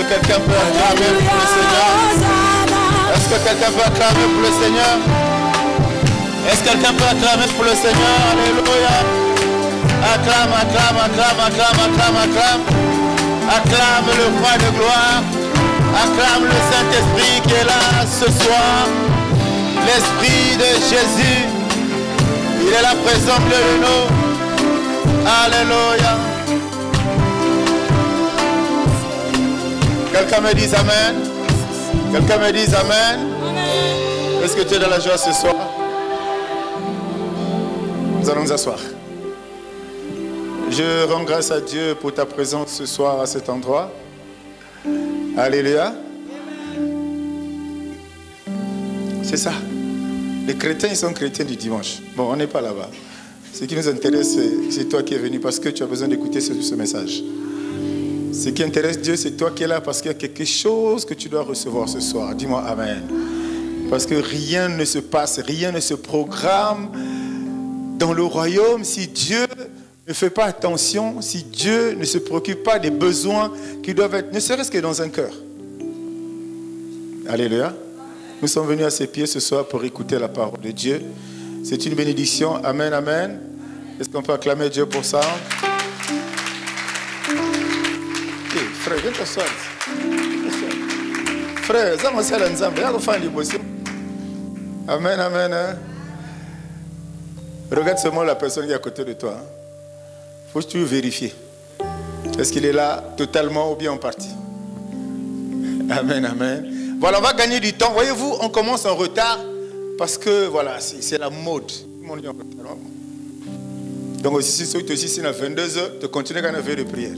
quelqu'un peut acclamer pour le Seigneur? Est-ce que quelqu'un peut acclamer pour le Seigneur? Est-ce que quelqu'un peut acclamer pour le Seigneur? Alléluia. Acclame, acclame, acclame, acclame, acclame, acclame. Acclame le roi de gloire. Acclame le Saint-Esprit qui est là ce soir. L'Esprit de Jésus. Il est là présent de nous. Alléluia. Quelqu'un me dit Amen. Quelqu'un me dit Amen. Est-ce que tu es dans la joie ce soir? Nous allons nous asseoir. Je rends grâce à Dieu pour ta présence ce soir à cet endroit. Alléluia. C'est ça. Les chrétiens, ils sont chrétiens du dimanche. Bon, on n'est pas là-bas. Ce qui nous intéresse, c'est toi qui es venu parce que tu as besoin d'écouter ce message. Ce qui intéresse Dieu, c'est toi qui es là parce qu'il y a quelque chose que tu dois recevoir ce soir. Dis-moi Amen. Parce que rien ne se passe, rien ne se programme dans le royaume si Dieu ne fait pas attention, si Dieu ne se préoccupe pas des besoins qui doivent être, ne serait-ce que dans un cœur. Alléluia. Nous sommes venus à ses pieds ce soir pour écouter la parole de Dieu. C'est une bénédiction. Amen, amen. Est-ce qu'on peut acclamer Dieu pour ça? Hey, frère, viens t'asseoir. Frère, ça m'a fait l'ensemble. Regarde, on fait l'émotion. Amen, amen. Hein? Regarde seulement la personne qui est à côté de toi. Il faut toujours vérifier. Est-ce qu'il est là totalement ou bien en partie? Amen, amen. Voilà, on va gagner du temps. Voyez-vous, on commence en retard parce que, voilà, c'est la mode. Tout le monde est en retard. Donc, si c'est aussi à 22h, tu continues à faire de prière.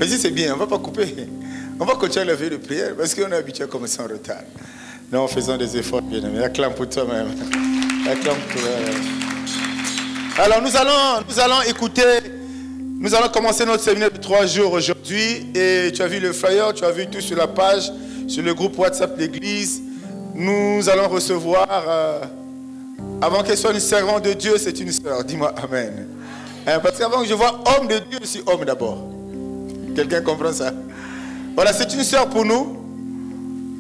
Mais si c'est bien, on ne va pas couper. On va continuer à la veille de prière parce qu'on est habitué à commencer en retard. Non, en faisant des efforts, bien aimé. Acclame pour toi-même. Acclame pour toi-même. Alors, nous allons écouter. Nous allons commencer notre séminaire de 3 jours aujourd'hui. Et tu as vu le flyer, tu as vu tout sur la page, sur le groupe WhatsApp de l'église. Nous allons recevoir, avant qu'elle soit une servante de Dieu, c'est une sœur. Dis-moi Amen. Parce qu'avant que je vois homme de Dieu, je suis homme d'abord. Quelqu'un comprend ça? Voilà, c'est une sœur pour nous.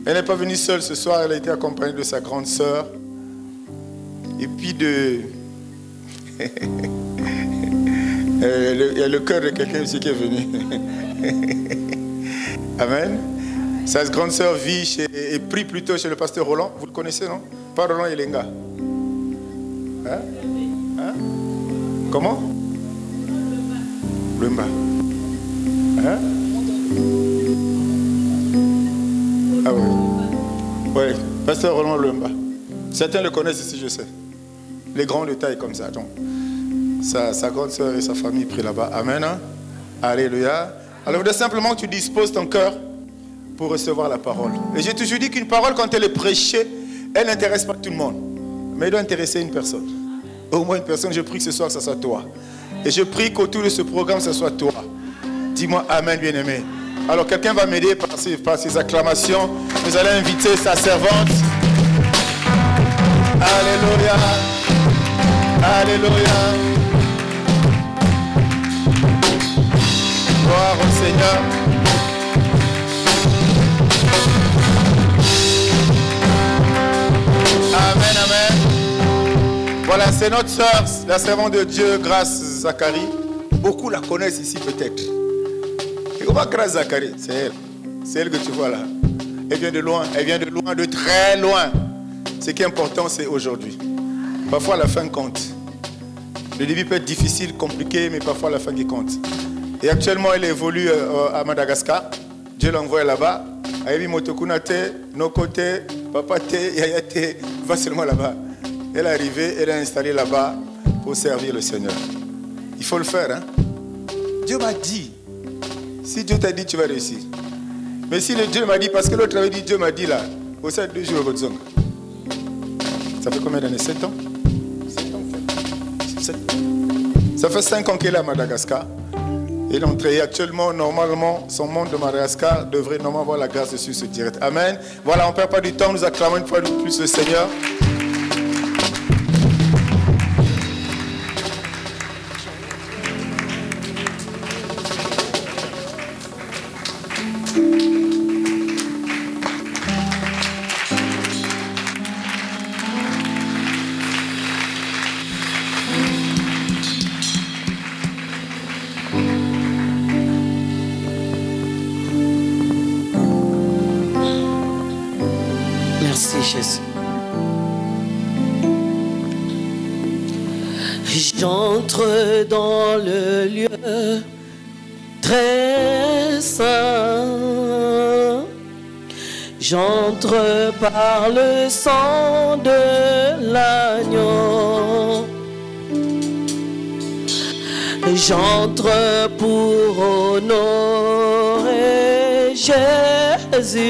Elle n'est pas venue seule ce soir, elle a été accompagnée de sa grande sœur. Et puis de... il y a le cœur de quelqu'un aussi qui est venu. Amen. Sa grande sœur vit et prie plutôt chez le pasteur Roland. Vous le connaissez, non? Pas Roland Elenga. Hein? Hein? Comment? Lumba. Hein? Ah oui. Oui, pasteur Roland Lumba. Certains le connaissent ici, je sais. Les grands de taille comme ça. Donc, sa grande sœur et sa famille prient là-bas. Amen. Hein? Alléluia. Alors, il faut simplement que tu disposes ton cœur pour recevoir la parole. Et j'ai toujours dit qu'une parole, quand elle est prêchée, elle n'intéresse pas tout le monde. Mais elle doit intéresser une personne. Au moins une personne, je prie que ce soir, ça soit toi. Et je prie qu'autour de ce programme, ça soit toi. Dis-moi Amen, bien-aimé. Alors, quelqu'un va m'aider par ces acclamations. Nous allons inviter sa servante. Alléluia. Alléluia. Gloire au Seigneur. Amen, amen. Voilà, c'est notre sœur, la servante de Dieu, Grâce Zacharie. Beaucoup la connaissent ici peut-être. Et comment Grâce Zacharie? C'est elle. C'est elle que tu vois là. Elle vient de loin, de très loin. Ce qui est important, c'est aujourd'hui. Parfois, la fin compte. Le début peut être difficile, compliqué, mais parfois la fin qui compte. Et actuellement, elle évolue à Madagascar. Dieu l'envoie là-bas. Ayebi Motokunate, Nokote, Papate, Yayate, va seulement là-bas. Elle est arrivée, elle est installée là-bas pour servir le Seigneur. Il faut le faire, hein. Dieu m'a dit. Si Dieu t'a dit, tu vas réussir. Mais si le Dieu m'a dit, parce que l'autre avait dit, Dieu m'a dit là, au sein de 2 jours, votre zone. Ça fait combien d'années? 7 ans? 7 ans. Ça fait 5 ans qu'elle est à Madagascar. Et l'entrée actuellement, normalement, son monde de Madagascar devrait normalement avoir la grâce dessus ce direct. Amen. Voilà, on ne perd pas du temps, nous acclamons une fois de plus le Seigneur. Jésus. J'entre dans le lieu très saint. J'entre par le sang de l'agneau. J'entre pour honorer Jésus.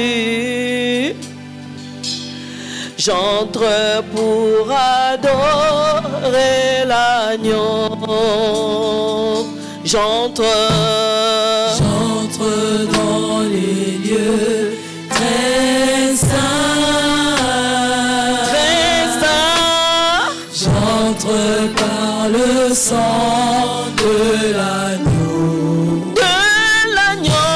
J'entre pour adorer l'agneau. J'entre dans les lieux très saints. Très saints. J'entre par le sang de l'agneau. De l'agneau.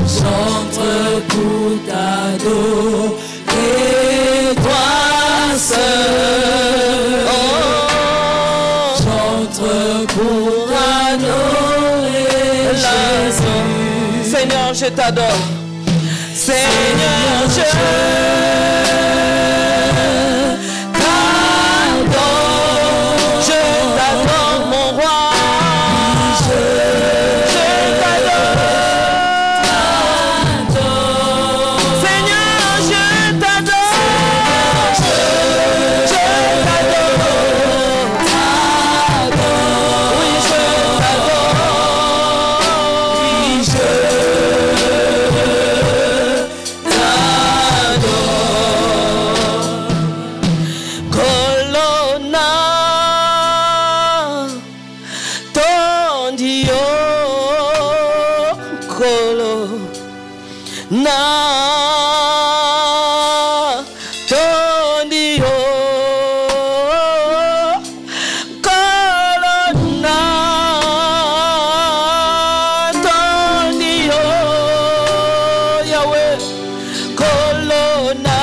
J'entre pour t'adorer, toi seul. Oh. J'entre pour adorer Jésus. Seigneur, je t'adore. Seigneur, je t'adore, mon roi. Je t'adore. Seigneur, je t'adore. Je t'adore. Oui, je t'adore. Oui, je Colonna, ton Dio, Colonna, ton Dio, Colonna, ton Dio, Yahweh, Colonna.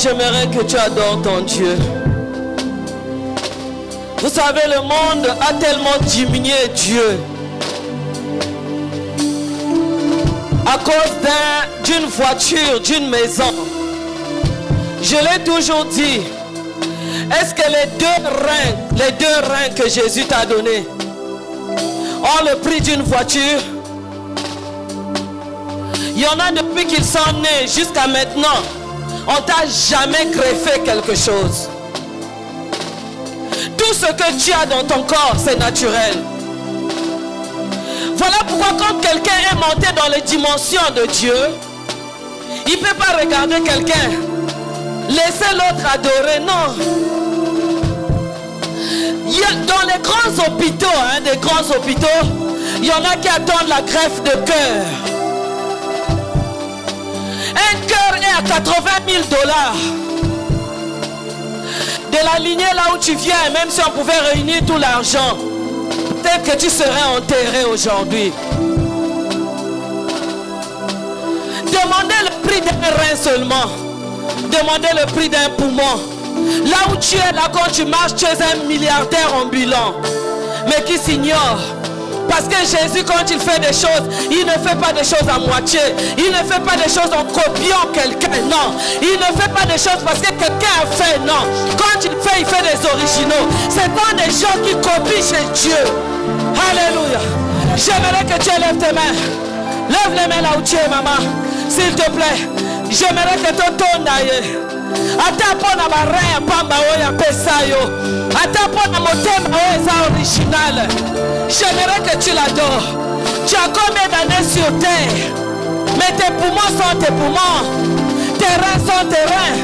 J'aimerais que tu adores ton Dieu. Vous savez, le monde a tellement diminué Dieu à cause d'une voiture, d'une maison. Je l'ai toujours dit. Est-ce que les deux reins que Jésus t'a donnés ont le prix d'une voiture? Il y en a depuis qu'ils sont nés jusqu'à maintenant. On t'a jamais greffé quelque chose. Tout ce que tu as dans ton corps, c'est naturel. Voilà pourquoi quand quelqu'un est monté dans les dimensions de Dieu, il ne peut pas regarder quelqu'un, laisser l'autre adorer, non. Dans les grands hôpitaux, des grands hôpitaux, il y en a qui attendent la greffe de cœur. Un cœur est à 80 000 $. De la lignée là où tu viens, même si on pouvait réunir tout l'argent, peut-être que tu serais enterré aujourd'hui. Demandez le prix d'un rein seulement. Demandez le prix d'un poumon. Là où tu es, là quand tu marches, tu es un milliardaire ambulant, mais qui s'ignore. Parce que Jésus, quand il fait des choses, il ne fait pas des choses à moitié. Il ne fait pas des choses en copiant quelqu'un, non. Il ne fait pas des choses parce que quelqu'un a fait, non. Quand il fait des originaux. C'est pas des gens qui copient chez Dieu. Alléluia. J'aimerais que tu lèves tes mains. Lève les mains là où tu es, maman. S'il te plaît. J'aimerais que tu tournes d'ailleurs. Atapona baraya pamba oya pesa yo. Atapona motema oya original. J'aimerais que tu l'adores. Tu as combien d'années sur terre? Mais tes poumons sont tes poumons. Tes reins sont tes reins.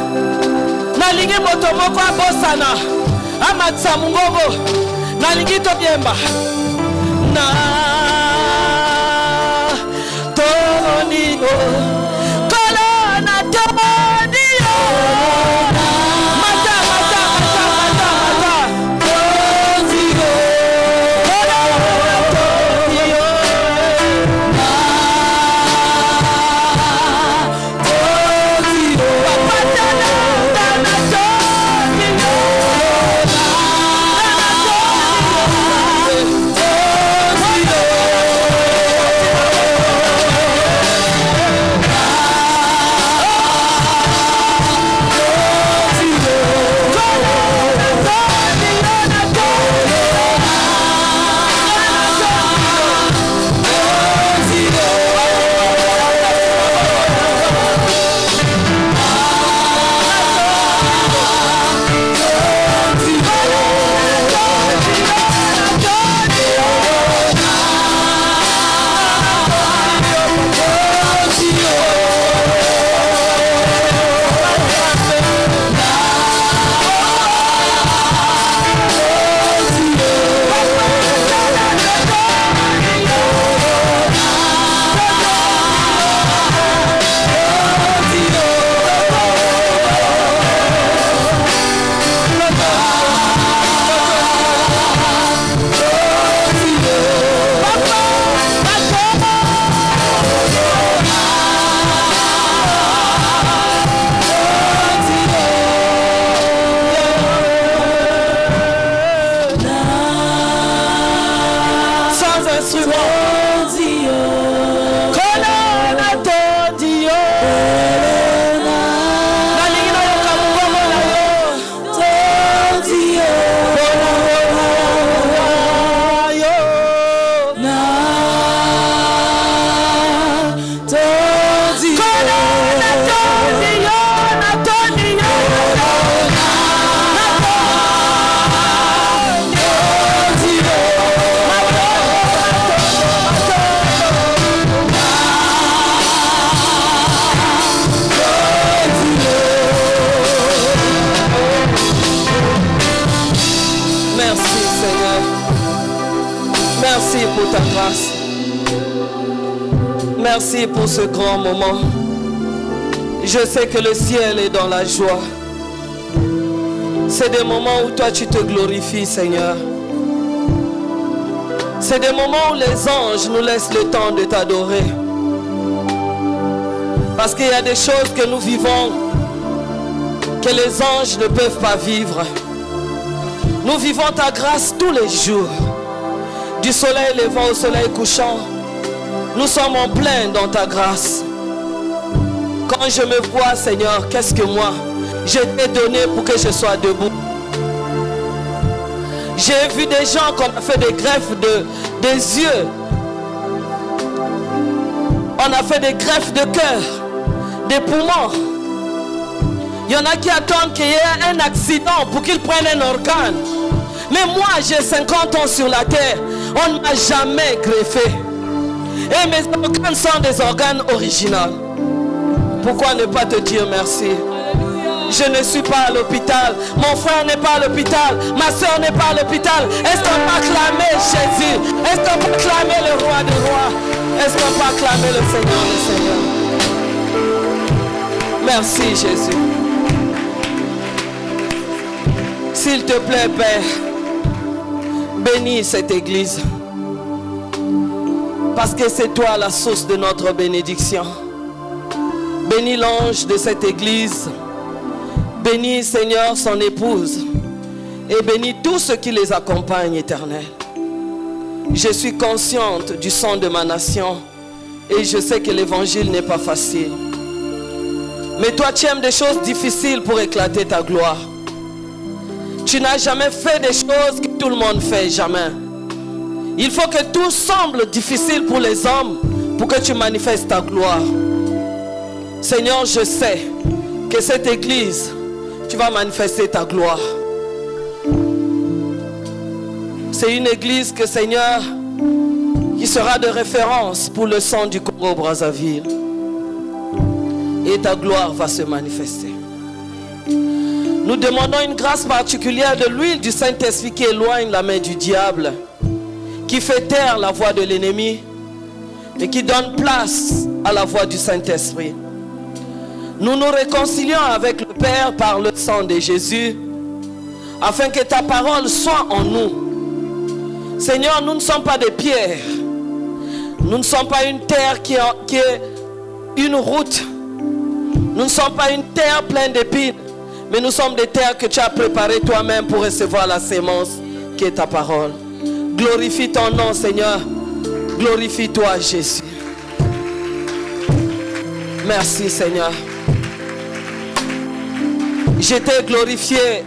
Nalingi motomoko abosana. Amatsa mungobo. Nalingi tobiemba. Na tonigo. Merci pour ce grand moment. Je sais que le ciel est dans la joie. C'est des moments où toi tu te glorifies, Seigneur. C'est des moments où les anges nous laissent le temps de t'adorer. Parce qu'il y a des choses que nous vivons que les anges ne peuvent pas vivre. Nous vivons ta grâce tous les jours. Du soleil levant au soleil couchant. Nous sommes en plein dans ta grâce. Quand je me vois, Seigneur, qu'est-ce que moi je t'ai donné pour que je sois debout? J'ai vu des gens qu'on a fait des greffes des yeux. On a fait des greffes de cœur, des poumons. Il y en a qui attendent qu'il y ait un accident pour qu'ils prennent un organe. Mais moi, j'ai 50 ans sur la terre. On ne m'a jamais greffé. Et mes organes sont des organes originaux. Pourquoi ne pas te dire merci? Je ne suis pas à l'hôpital. Mon frère n'est pas à l'hôpital. Ma soeur n'est pas à l'hôpital. Est-ce qu'on peut acclamer Jésus? Est-ce qu'on peut acclamer le roi des rois? Est-ce qu'on peut acclamer le Seigneur des seigneurs? Merci Jésus. S'il te plaît, Père, bénis cette église. Parce que c'est toi la source de notre bénédiction. Bénis l'ange de cette église. Bénis, Seigneur, son épouse. Et bénis tous ceux qui les accompagnent, Éternel. Je suis consciente du sang de ma nation. Et je sais que l'évangile n'est pas facile. Mais toi, tu aimes des choses difficiles pour éclater ta gloire. Tu n'as jamais fait des choses que tout le monde fait, jamais. Il faut que tout semble difficile pour les hommes pour que tu manifestes ta gloire. Seigneur, je sais que cette église, tu vas manifester ta gloire. C'est une église que, Seigneur, qui sera de référence pour le sang du Congo-Brazzaville. Et ta gloire va se manifester. Nous demandons une grâce particulière de l'huile du Saint-Esprit qui éloigne la main du diable, qui fait taire la voix de l'ennemi et qui donne place à la voix du Saint-Esprit. Nous nous réconcilions avec le Père par le sang de Jésus, afin que ta parole soit en nous. Seigneur, nous ne sommes pas des pierres. Nous ne sommes pas une terre qui est une route. Nous ne sommes pas une terre pleine d'épines, mais nous sommes des terres que tu as préparées toi-même pour recevoir la sémence qui est ta parole. Glorifie ton nom, Seigneur. Glorifie-toi, Jésus. Merci, Seigneur. J'étais glorifié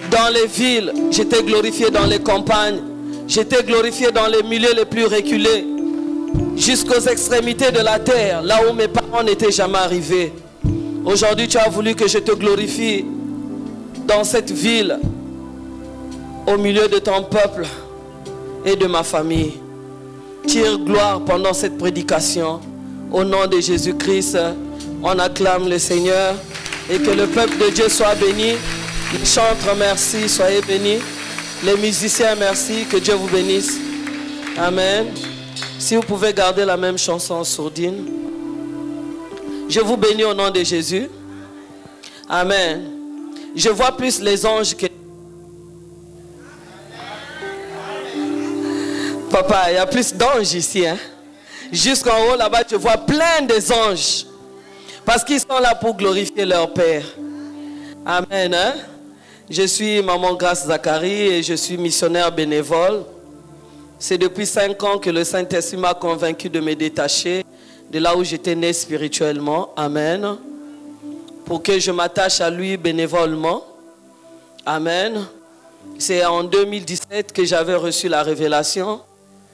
dans les villes, j'étais glorifié dans les campagnes, j'étais glorifié dans les milieux les plus reculés, jusqu'aux extrémités de la terre, là où mes parents n'étaient jamais arrivés. Aujourd'hui, tu as voulu que je te glorifie dans cette ville, au milieu de ton peuple et de ma famille. Tire gloire pendant cette prédication. Au nom de Jésus-Christ, on acclame le Seigneur et que le peuple de Dieu soit béni. Les chantres, merci, soyez bénis. Les musiciens, merci, que Dieu vous bénisse. Amen. Si vous pouvez garder la même chanson en sourdine. Je vous bénis au nom de Jésus. Amen. Je vois plus les anges que... Papa, il y a plus d'anges ici. Hein? Jusqu'en haut, là-bas, je vois plein des anges. Parce qu'ils sont là pour glorifier leur Père. Amen. Hein? Je suis Maman Grace Zacharie et je suis missionnaire bénévole. C'est depuis 5 ans que le Saint-Esprit m'a convaincu de me détacher de là où j'étais né spirituellement. Amen. Pour que je m'attache à lui bénévolement. Amen. C'est en 2017 que j'avais reçu la révélation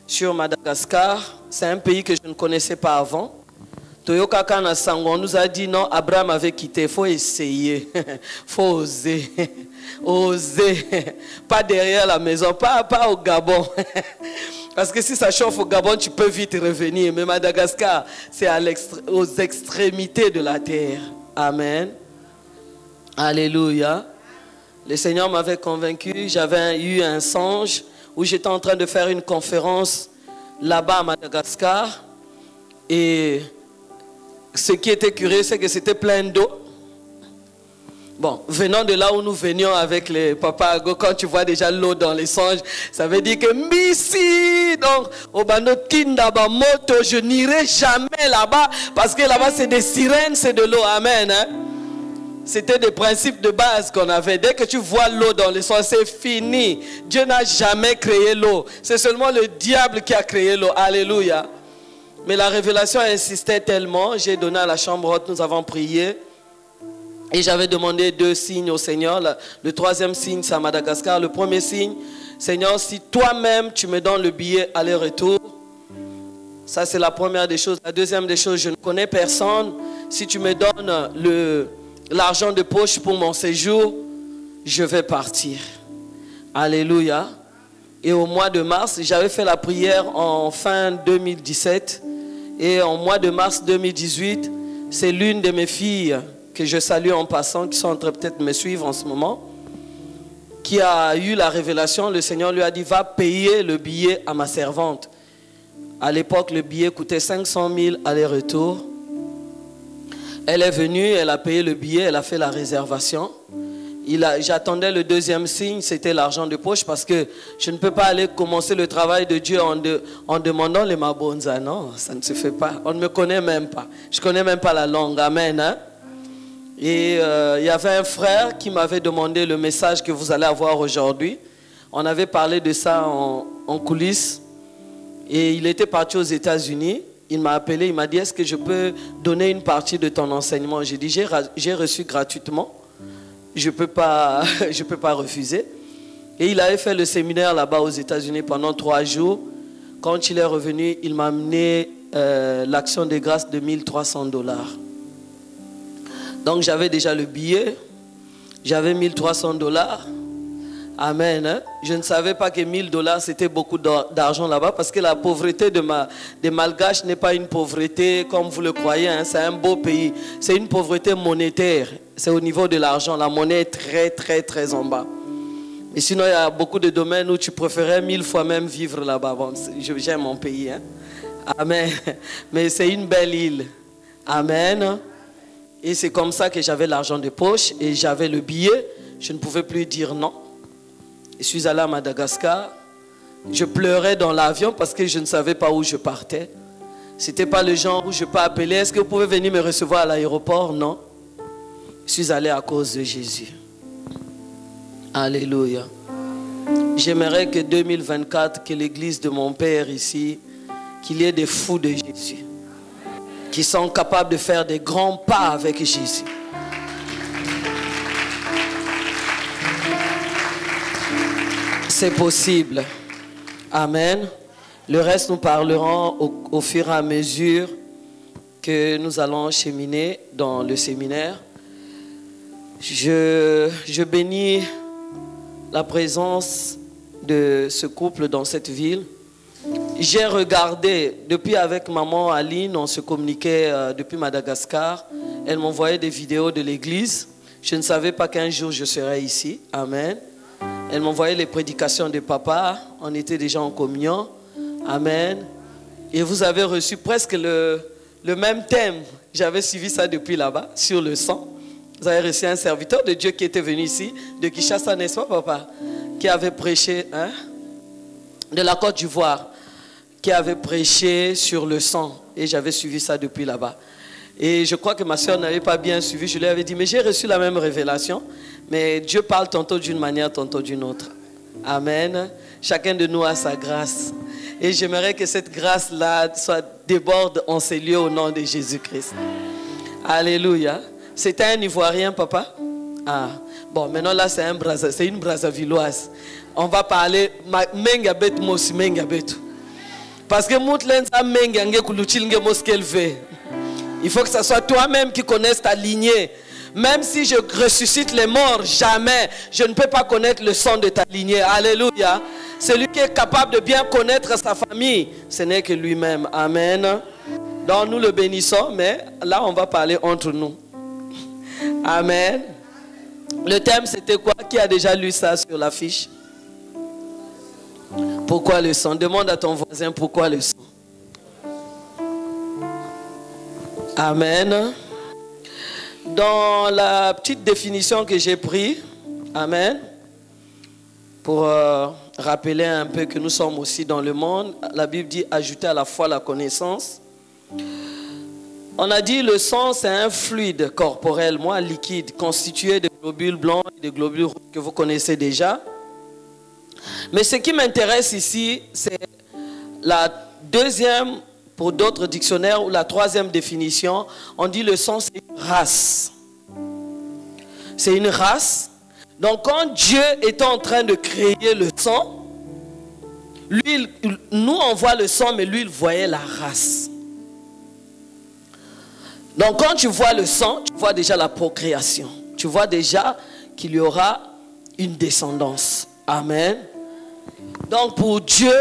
sur Madagascar. C'est un pays que je ne connaissais pas avant. Toyoka Kana Sango nous a dit non, Abraham avait quitté. Il faut essayer. Il faut oser. Oser. Pas derrière la maison, pas au Gabon. Parce que si ça chauffe au Gabon, tu peux vite revenir. Mais Madagascar, c'est aux extrémités de la terre. Amen. Alléluia. Le Seigneur m'avait convaincu. J'avais eu un songe où j'étais en train de faire une conférence là-bas à Madagascar. Et ce qui était curieux, c'est que c'était plein d'eau. Bon, venant de là où nous venions avec les papas, quand tu vois déjà l'eau dans les songes, ça veut dire que Missi, donc, au Banotinda, moto, je n'irai jamais là-bas, parce que là-bas c'est des sirènes, c'est de l'eau. Amen. Hein? C'était des principes de base qu'on avait. Dès que tu vois l'eau dans les songes, c'est fini. Dieu n'a jamais créé l'eau. C'est seulement le diable qui a créé l'eau. Alléluia. Mais la révélation insistait tellement, j'ai donné à la chambre haute, nous avons prié. Et j'avais demandé 2 signes au Seigneur. Le 3e signe, c'est à Madagascar. Le premier signe, Seigneur, si toi-même tu me donnes le billet aller-retour, ça c'est la première des choses. La deuxième des choses, je ne connais personne. Si tu me donnes l'argent de poche pour mon séjour, je vais partir. Alléluia. Et au mois de mars, j'avais fait la prière en fin 2017. Et en mois de mars 2018, c'est l'une de mes filles que je salue en passant, qui sont en train peut-être de me suivre en ce moment, qui a eu la révélation. Le Seigneur lui a dit, va payer le billet à ma servante. À l'époque, le billet coûtait 500 000 aller-retour. Elle est venue, elle a payé le billet, elle a fait la réservation. J'attendais le deuxième signe, c'était l'argent de poche, parce que je ne peux pas aller commencer le travail de Dieu en demandant les mabonza. Non, ça ne se fait pas. On ne me connaît même pas. Je ne connais même pas la langue. Amen. Hein? Et il y avait un frère qui m'avait demandé le message que vous allez avoir aujourd'hui. On avait parlé de ça en coulisses. Et il était parti aux États-Unis. Il m'a appelé, il m'a dit, est-ce que je peux donner une partie de ton enseignement? J'ai dit, j'ai reçu gratuitement. Je peux pas refuser. Et il avait fait le séminaire là-bas aux États-Unis pendant 3 jours. Quand il est revenu, il m'a amené l'action de grâce de $1300. Donc j'avais déjà le billet. J'avais $1300. Amen. Hein? Je ne savais pas que $1000 c'était beaucoup d'argent là-bas, parce que la pauvreté des Malgaches n'est pas une pauvreté comme vous le croyez. Hein? C'est un beau pays. C'est une pauvreté monétaire. C'est au niveau de l'argent. La monnaie est très, très, très en bas. Mais sinon, il y a beaucoup de domaines où tu préférais 1000 fois même vivre là-bas. Bon, j'aime mon pays. Hein? Amen. Mais c'est une belle île. Amen. Et c'est comme ça que j'avais l'argent de poche et j'avais le billet. Je ne pouvais plus dire non. Je suis allé à Madagascar. Je pleurais dans l'avion parce que je ne savais pas où je partais. Ce n'était pas le genre où je peux appeler. Est-ce que vous pouvez venir me recevoir à l'aéroport? Non. Je suis allé à cause de Jésus. Alléluia. J'aimerais que 2024, que l'église de mon Père ici, qu'il y ait des fous de Jésus, qui sont capables de faire des grands pas avec Jésus. C'est possible. Amen. Le reste, nous parlerons au fur et à mesure que nous allons cheminer dans le séminaire. Je bénis la présence de ce couple dans cette ville. J'ai regardé, depuis avec maman Aline, on se communiquait depuis Madagascar. Elle m'envoyait des vidéos de l'église. Je ne savais pas qu'un jour je serais ici. Amen. Elle m'envoyait les prédications de papa. On était déjà en communion. Amen. Et vous avez reçu presque le même thème. J'avais suivi ça depuis là-bas, sur le sang. Vous avez reçu un serviteur de Dieu qui était venu ici, de Kinshasa, n'est-ce pas, papa? Qui avait prêché, hein? De la Côte d'Ivoire, qui avait prêché sur le sang. Et j'avais suivi ça depuis là-bas. Et je crois que ma soeur n'avait pas bien suivi. Je lui avais dit, mais j'ai reçu la même révélation. Mais Dieu parle tantôt d'une manière, tantôt d'une autre. Amen. Chacun de nous a sa grâce. Et j'aimerais que cette grâce-là soit déborde en ces lieux au nom de Jésus-Christ. Alléluia. C'était un Ivoirien, papa? Ah. Bon, maintenant là, c'est une Brazzavilloise. On va parler Mengabet Mosi Mengabetu. Parce que il faut que ce soit toi-même qui connaisses ta lignée. Même si je ressuscite les morts, jamais je ne peux pas connaître le sang de ta lignée. Alléluia. Celui qui est capable de bien connaître sa famille, ce n'est que lui-même. Amen. Donc nous le bénissons, mais là on va parler entre nous. Amen. Le thème c'était quoi? Qui a déjà lu ça sur l'affiche? Pourquoi le sang? Demande à ton voisin pourquoi le sang. Amen. Dans la petite définition que j'ai prise, amen, pour rappeler un peu que nous sommes aussi dans le monde, la Bible dit ajouter à la foi la connaissance. On a dit le sang c'est un fluide corporel, liquide, constitué de globules blancs et de globules rouges que vous connaissez déjà. Mais ce qui m'intéresse ici, c'est la deuxième, pour d'autres dictionnaires, ou la troisième définition. On dit le sang c'est une race. C'est une race. Donc quand Dieu était en train de créer le sang, lui, nous on voit le sang, mais lui il voyait la race. Donc quand tu vois le sang, tu vois déjà la procréation. Tu vois déjà qu'il y aura une descendance. Amen. Donc pour Dieu,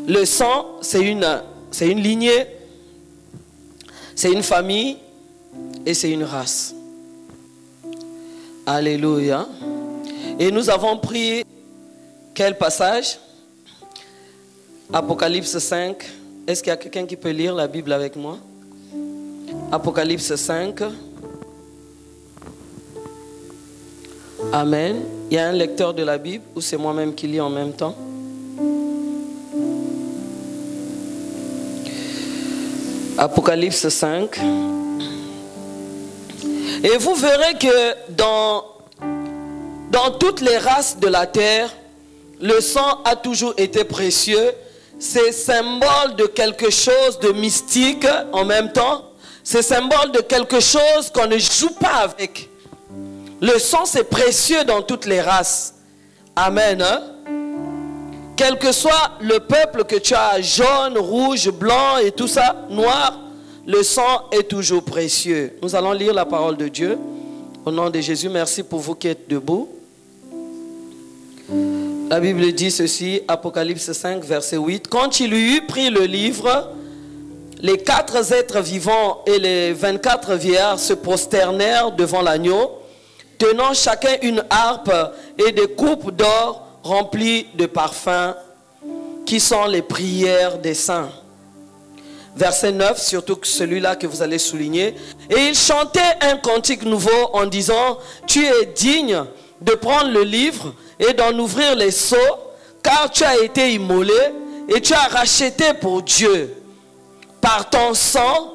le sang, c'est une lignée, c'est une famille et c'est une race. Alléluia. Et nous avons pris quel passage? Apocalypse 5. Est-ce qu'il y a quelqu'un qui peut lire la Bible avec moi? Apocalypse 5. Amen. Il y a un lecteur de la Bible ou c'est moi-même qui lis en même temps? Apocalypse 5. Et vous verrez que dans toutes les races de la terre, le sang a toujours été précieux. C'est symbole de quelque chose de mystique en même temps. C'est symbole de quelque chose qu'on ne joue pas avec. Le sang, c'est précieux dans toutes les races. Amen. Hein? Quel que soit le peuple que tu as, jaune, rouge, blanc et tout ça, noir, le sang est toujours précieux. Nous allons lire la parole de Dieu. Au nom de Jésus, merci pour vous qui êtes debout. La Bible dit ceci, Apocalypse 5, verset 8. Quand il eut pris le livre, les 4 êtres vivants et les 24 vieillards se prosternèrent devant l'agneau, tenant chacun une harpe et des coupes d'or remplies de parfums, qui sont les prières des saints. Verset 9, surtout celui-là que vous allez souligner. Et il chantait un cantique nouveau en disant, tu es digne de prendre le livre et d'en ouvrir les sceaux, car tu as été immolé et tu as racheté pour Dieu. Par ton sang,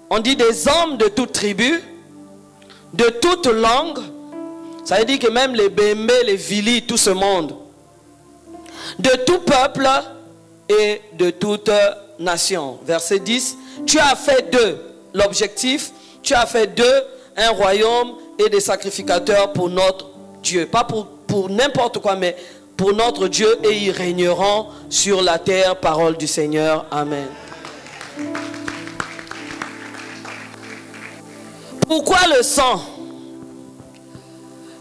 on dit des hommes de toute tribu, de toute langue, ça veut dire que même les Bémbé, les Vili, tout ce monde, de tout peuple et de toute nation. Verset 10, tu as fait d'eux, l'objectif, tu as fait d'eux un royaume et des sacrificateurs pour notre Dieu. Pas pour n'importe quoi, mais pour notre Dieu, et ils régneront sur la terre. Parole du Seigneur. Amen. Pourquoi le sang?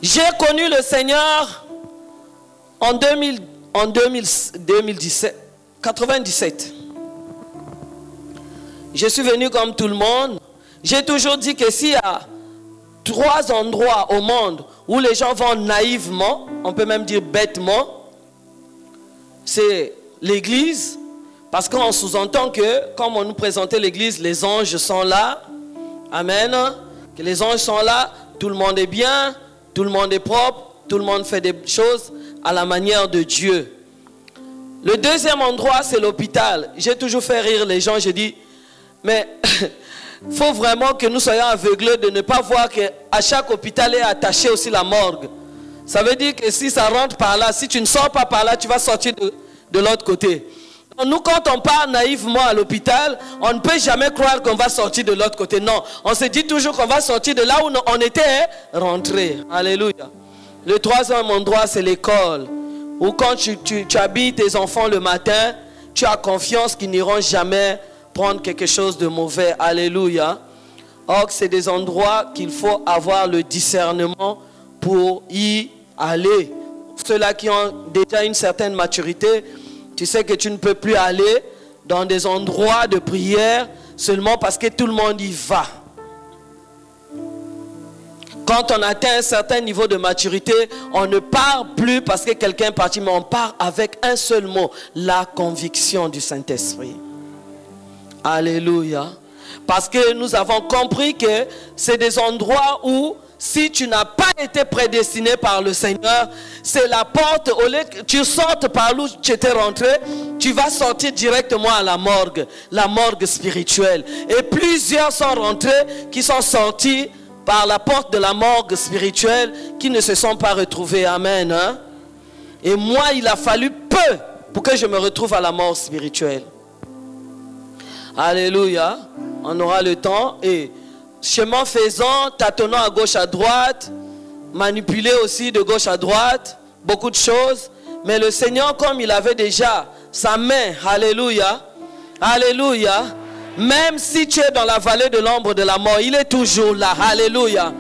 J'ai connu le Seigneur en 97. Je suis venu comme tout le monde. J'ai toujours dit que s'il y a 3 endroits au monde où les gens vont naïvement, on peut même dire bêtement, c'est l'église. Parce qu'on sous-entend que, comme on nous présentait l'église, les anges sont là. Amen. Que les anges sont là, tout le monde est bien, tout le monde est propre, tout le monde fait des choses à la manière de Dieu. Le deuxième endroit, c'est l'hôpital. J'ai toujours fait rire les gens, je dis, mais il faut vraiment que nous soyons aveuglés de ne pas voir qu'à chaque hôpital est attaché aussi la morgue. Ça veut dire que si ça rentre par là, si tu ne sors pas par là, tu vas sortir de l'autre côté. Nous, quand on part naïvement à l'hôpital, on ne peut jamais croire qu'on va sortir de l'autre côté. Non, on se dit toujours qu'on va sortir de là où on était rentré. Alléluia. Le troisième endroit, c'est l'école. Où quand tu habilles tes enfants le matin, tu as confiance qu'ils n'iront jamais prendre quelque chose de mauvais. Alléluia. Or, c'est des endroits qu'il faut avoir le discernement pour y aller. Ceux-là qui ont déjà une certaine maturité, tu sais que tu ne peux plus aller dans des endroits de prière seulement parce que tout le monde y va. Quand on atteint un certain niveau de maturité, on ne part plus parce que quelqu'un est parti, mais on part avec un seul mot, la conviction du Saint-Esprit. Alléluia. Parce que nous avons compris que c'est des endroits où, si tu n'as pas été prédestiné par le Seigneur, c'est la porte, au lieu que tu sortes par où tu étais rentré, tu vas sortir directement à la morgue spirituelle. Et plusieurs sont rentrés qui sont sortis par la porte de la morgue spirituelle, qui ne se sont pas retrouvés. Amen. Hein? Et moi, il a fallu peu pour que je me retrouve à la mort spirituelle. Alléluia. On aura le temps. Et chemin faisant, tâtonnant à gauche à droite, manipulé aussi de gauche à droite, beaucoup de choses. Mais le Seigneur, comme il avait déjà sa main, alléluia, alléluia, même si tu es dans la vallée de l'ombre de la mort, il est toujours là, alléluia.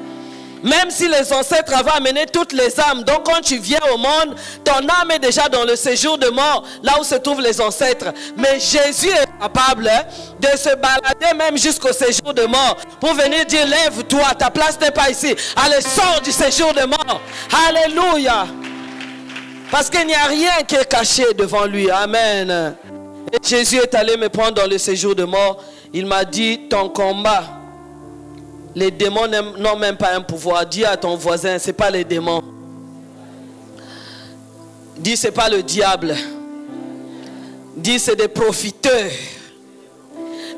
Même si les ancêtres avaient amené toutes les âmes, donc quand tu viens au monde, ton âme est déjà dans le séjour de mort, là où se trouvent les ancêtres. Mais Jésus est capable de se balader même jusqu'au séjour de mort, pour venir dire, lève-toi, ta place n'est pas ici. Allez, sors du séjour de mort. Alléluia. Parce qu'il n'y a rien qui est caché devant lui. Amen. Et Jésus est allé me prendre dans le séjour de mort. Il m'a dit, ton combat Les démons n'ont même pas un pouvoir. Dis à ton voisin, ce n'est pas les démons. Dis, ce n'est pas le diable. Dis, c'est des profiteurs.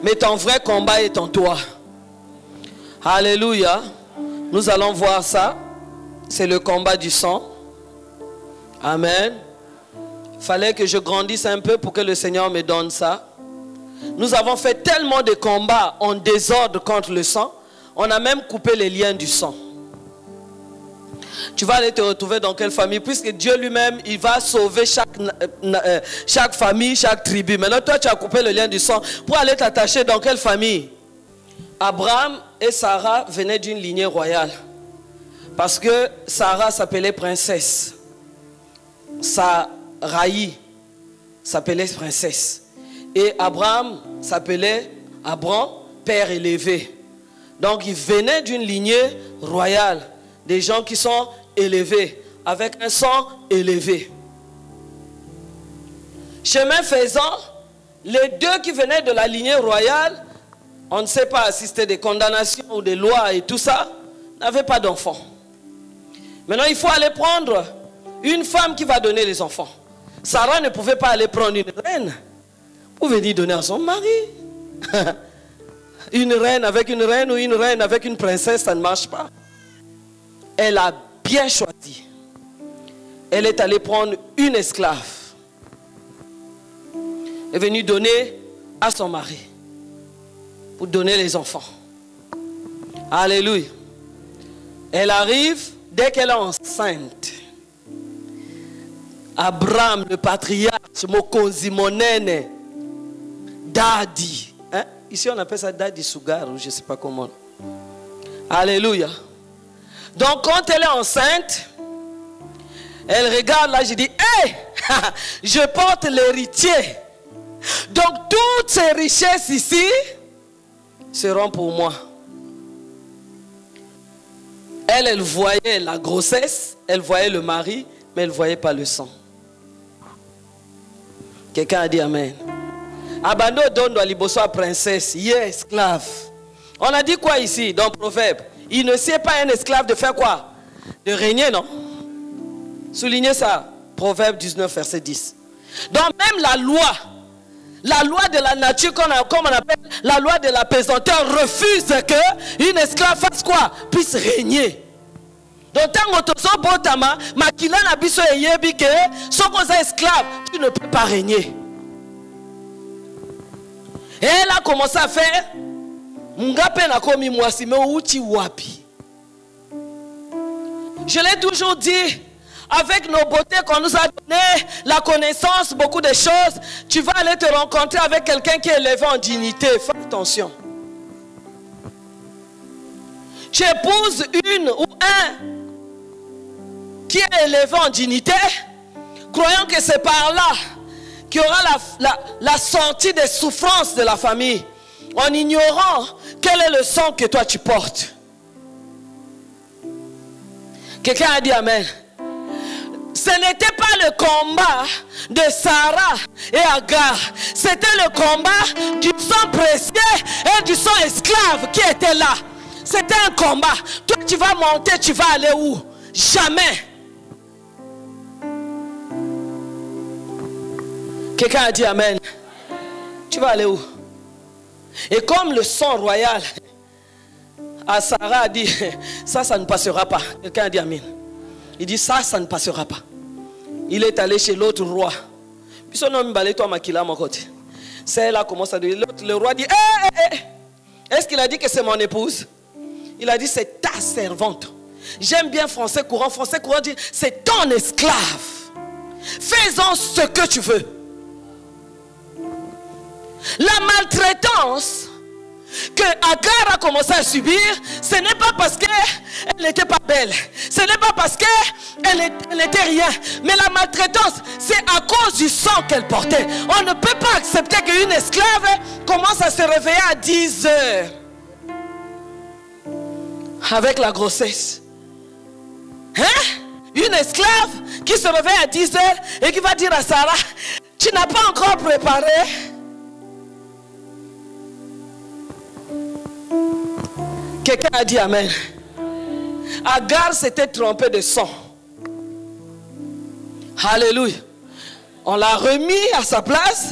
Mais ton vrai combat est en toi. Alléluia. Nous allons voir ça. C'est le combat du sang. Amen. Il fallait que je grandisse un peu pour que le Seigneur me donne ça. Nous avons fait tellement de combats en désordre contre le sang. On a même coupé les liens du sang. Tu vas aller te retrouver dans quelle famille? Puisque Dieu lui-même, il va sauver chaque famille, chaque tribu. Maintenant, toi, tu as coupé le lien du sang pour aller t'attacher dans quelle famille? Abraham et Sarah venaient d'une lignée royale. Parce que Sarah s'appelait princesse. Sarai s'appelait princesse. Et Abraham s'appelait Abram, père élevé. Donc, il venait d'une lignée royale. Des gens qui sont élevés, avec un sang élevé. Chemin faisant, les deux qui venaient de la lignée royale, on ne sait pas si c'était des condamnations ou des lois et tout ça, n'avaient pas d'enfants. Maintenant, il faut aller prendre une femme qui va donner les enfants. Sarah ne pouvait pas aller prendre une reine pour venir donner à son mari. Une reine avec une reine ou une reine avec une princesse, ça ne marche pas. Elle a bien choisi. Elle est allée prendre une esclave. Elle est venue donner à son mari pour donner les enfants. Alléluia. Elle arrive dès qu'elle est enceinte. Abraham, le patriarche, Mokonzi Monene, Daddy. Hein? Ici on appelle ça Daddy Sugar, ou je ne sais pas comment. Alléluia. Donc quand elle est enceinte, elle regarde là, je dis, hé, je porte l'héritier. Donc toutes ces richesses ici seront pour moi. Elle voyait la grossesse, elle voyait le mari, mais elle ne voyait pas le sang. Quelqu'un a dit amen. Abando donne à liboso à princesse, yes, esclave. On a dit quoi ici dans le proverbe? Il ne sait pas un esclave de faire quoi? De régner, non? Soulignez ça. Proverbe 19, verset 10. Donc même la loi de la nature, comme on appelle la loi de la pesanteur, refuse qu'une esclave fasse quoi? Puisse régner. Donc tant que tu es botama, makila na biso eyebi que sans qu'on soit esclave, tu ne peux pas régner. Et elle a commencé à faire Mungape na komi mwasi me uchi wapi. Je l'ai toujours dit, avec nos beautés qu'on nous a donné, la connaissance, beaucoup de choses, tu vas aller te rencontrer avec quelqu'un qui est élevé en dignité. Fais attention. Tu épouses une ou un qui est élevé en dignité, croyant que c'est par là qu'il y aura la sortie des souffrances de la famille, en ignorant quel est le sang que toi tu portes. Quelqu'un a dit amen. Ce n'était pas le combat de Sarah et Agar. C'était le combat du sang précieux et du sang esclave qui était là. C'était un combat. Toi tu vas monter, tu vas aller où? Jamais. Quelqu'un a dit amen. Tu vas aller où? Et comme le sang royal à Sarah a dit, ça ne passera pas. Quelqu'un a dit amen. Il dit, ça ne passera pas. Il est allé chez l'autre roi. Puis son homme balait toi makila à mon côté. C'est là commence à dire, le roi dit, est-ce qu'il a dit que c'est mon épouse? Il a dit, c'est ta servante. J'aime bien français courant. Français courant dit, c'est ton esclave. Fais-en ce que tu veux. La maltraitance que Agar a commencé à subir, ce n'est pas parce qu'elle n'était pas belle, ce n'est pas parce qu'elle n'était rien, mais la maltraitance, c'est à cause du sang qu'elle portait. On ne peut pas accepter qu'une esclave commence à se réveiller à 10 heures avec la grossesse. Hein? Une esclave qui se réveille à 10 heures et qui va dire à Sarah, tu n'as pas encore préparé. Quelqu'un a dit Amen. Agar s'était trompé de sang. Alléluia. On l'a remis à sa place.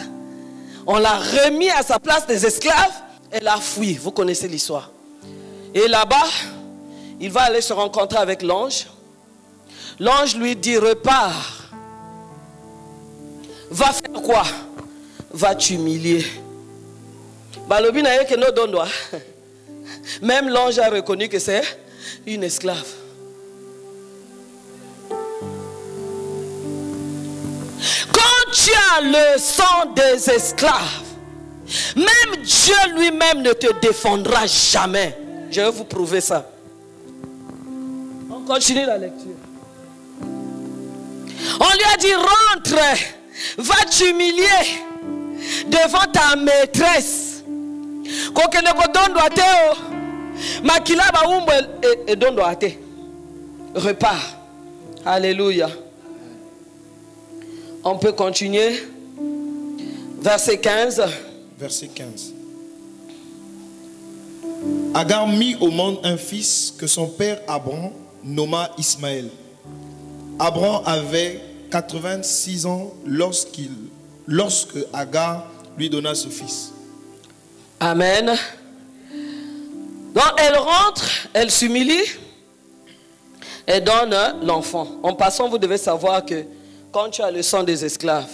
On l'a remis à sa place des esclaves. Elle a fui. Vous connaissez l'histoire. Et là-bas, il va aller se rencontrer avec l'ange. L'ange lui dit, repars. Va faire quoi? Va t'humilier. Même l'ange a reconnu que c'est une esclave. Quand tu as le sang des esclaves, même Dieu lui-même ne te défendra jamais. Je vais vous prouver ça. On continue la lecture. On lui a dit, rentre, va t'humilier devant ta maîtresse. Repars. Alléluia. On peut continuer. Verset 15. Verset 15. Agar mit au monde un fils que son père Abraham nomma Ismaël. Abraham avait 86 ans lorsque Agar lui donna ce fils. Amen. Donc elle rentre, elle s'humilie et donne l'enfant. En passant, vous devez savoir que quand tu as le sang des esclaves,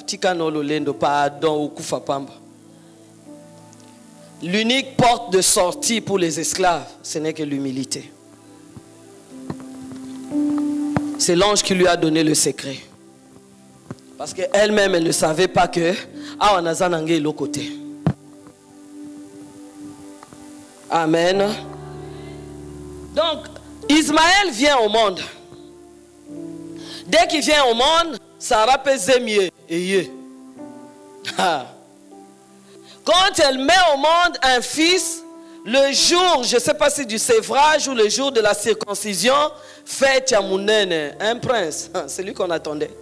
l'unique porte de sortie pour les esclaves, ce n'est que l'humilité. C'est l'ange qui lui a donné le secret. Parce qu'elle-même, elle ne savait pas que est l'autre côté. Amen. Donc, Ismaël vient au monde. Dès qu'il vient au monde, Sarah pèse mieux. Quand elle met au monde un fils, le jour, je ne sais pas si du sévrage ou le jour de la circoncision, fête Yamounene, un prince. C'est lui qu'on attendait.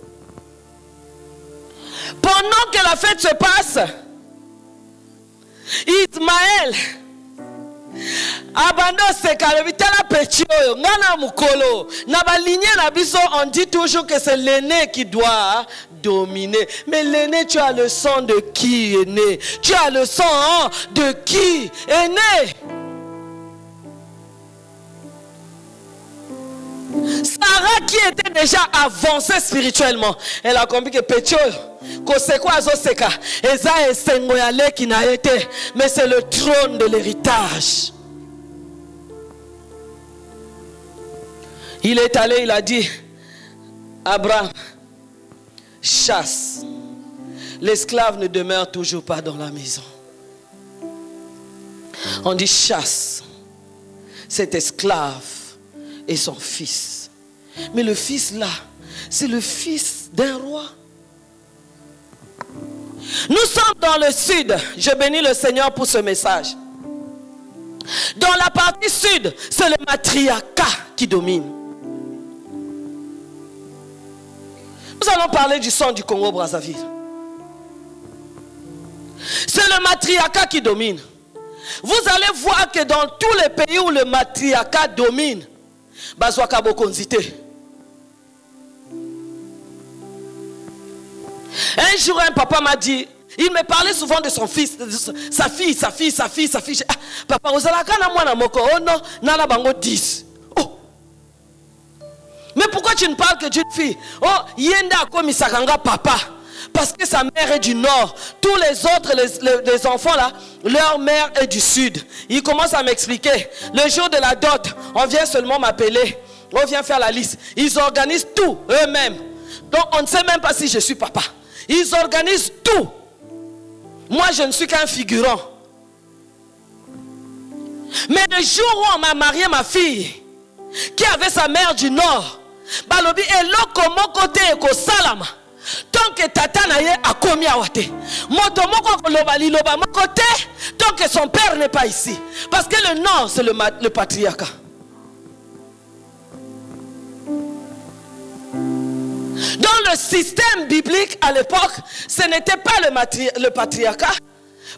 Pendant que la fête se passe, Ismaël abandon se kalebitala petio ngana mukolo na baligné na biso, on dit toujours que c'est l'aîné qui doit dominer, mais l'aîné, tu as le sang de qui est né? Tu as le sang de qui est né? Sarah, qui était déjà avancée spirituellement, elle a compris que petio mais c'est le trône de l'héritage. Il est allé, il a dit, Abraham, chasse. L'esclave ne demeure toujours pas dans la maison. On dit chasse cet esclave et son fils. Mais le fils là, c'est le fils d'un roi. Nous sommes dans le sud. Je bénis le Seigneur pour ce message. Dans la partie sud, c'est le matriarcat qui domine. Nous allons parler du sang du Congo-Brazzaville. C'est le matriarcat qui domine. Vous allez voir que dans tous les pays où le matriarcat domine, Bazwaka Bokonzité. Un jour, un papa m'a dit, il me parlait souvent de son fils, de sa fille. Ah, papa, vous allez à moko, oh non, nana bango 10. Oh. Mais pourquoi tu ne parles que d'une fille? Oh, yenda komi sakanga papa. Parce que sa mère est du nord. Tous les autres, les enfants là, leur mère est du sud. Il commence à m'expliquer. Le jour de la dot, on vient seulement m'appeler. On vient faire la liste. Ils organisent tout eux-mêmes. Donc on ne sait même pas si je suis papa. Ils organisent tout. Moi je ne suis qu'un figurant. Mais le jour où on m'a marié ma fille, qui avait sa mère du nord, balobi eloko côté eko salama. Tant que tata naye a commis à wate. Moto moko loba liloba côté, tant que son père n'est pas ici. Parce que le nord c'est le patriarcat. Dans le système biblique à l'époque, ce n'était pas le patriarcat.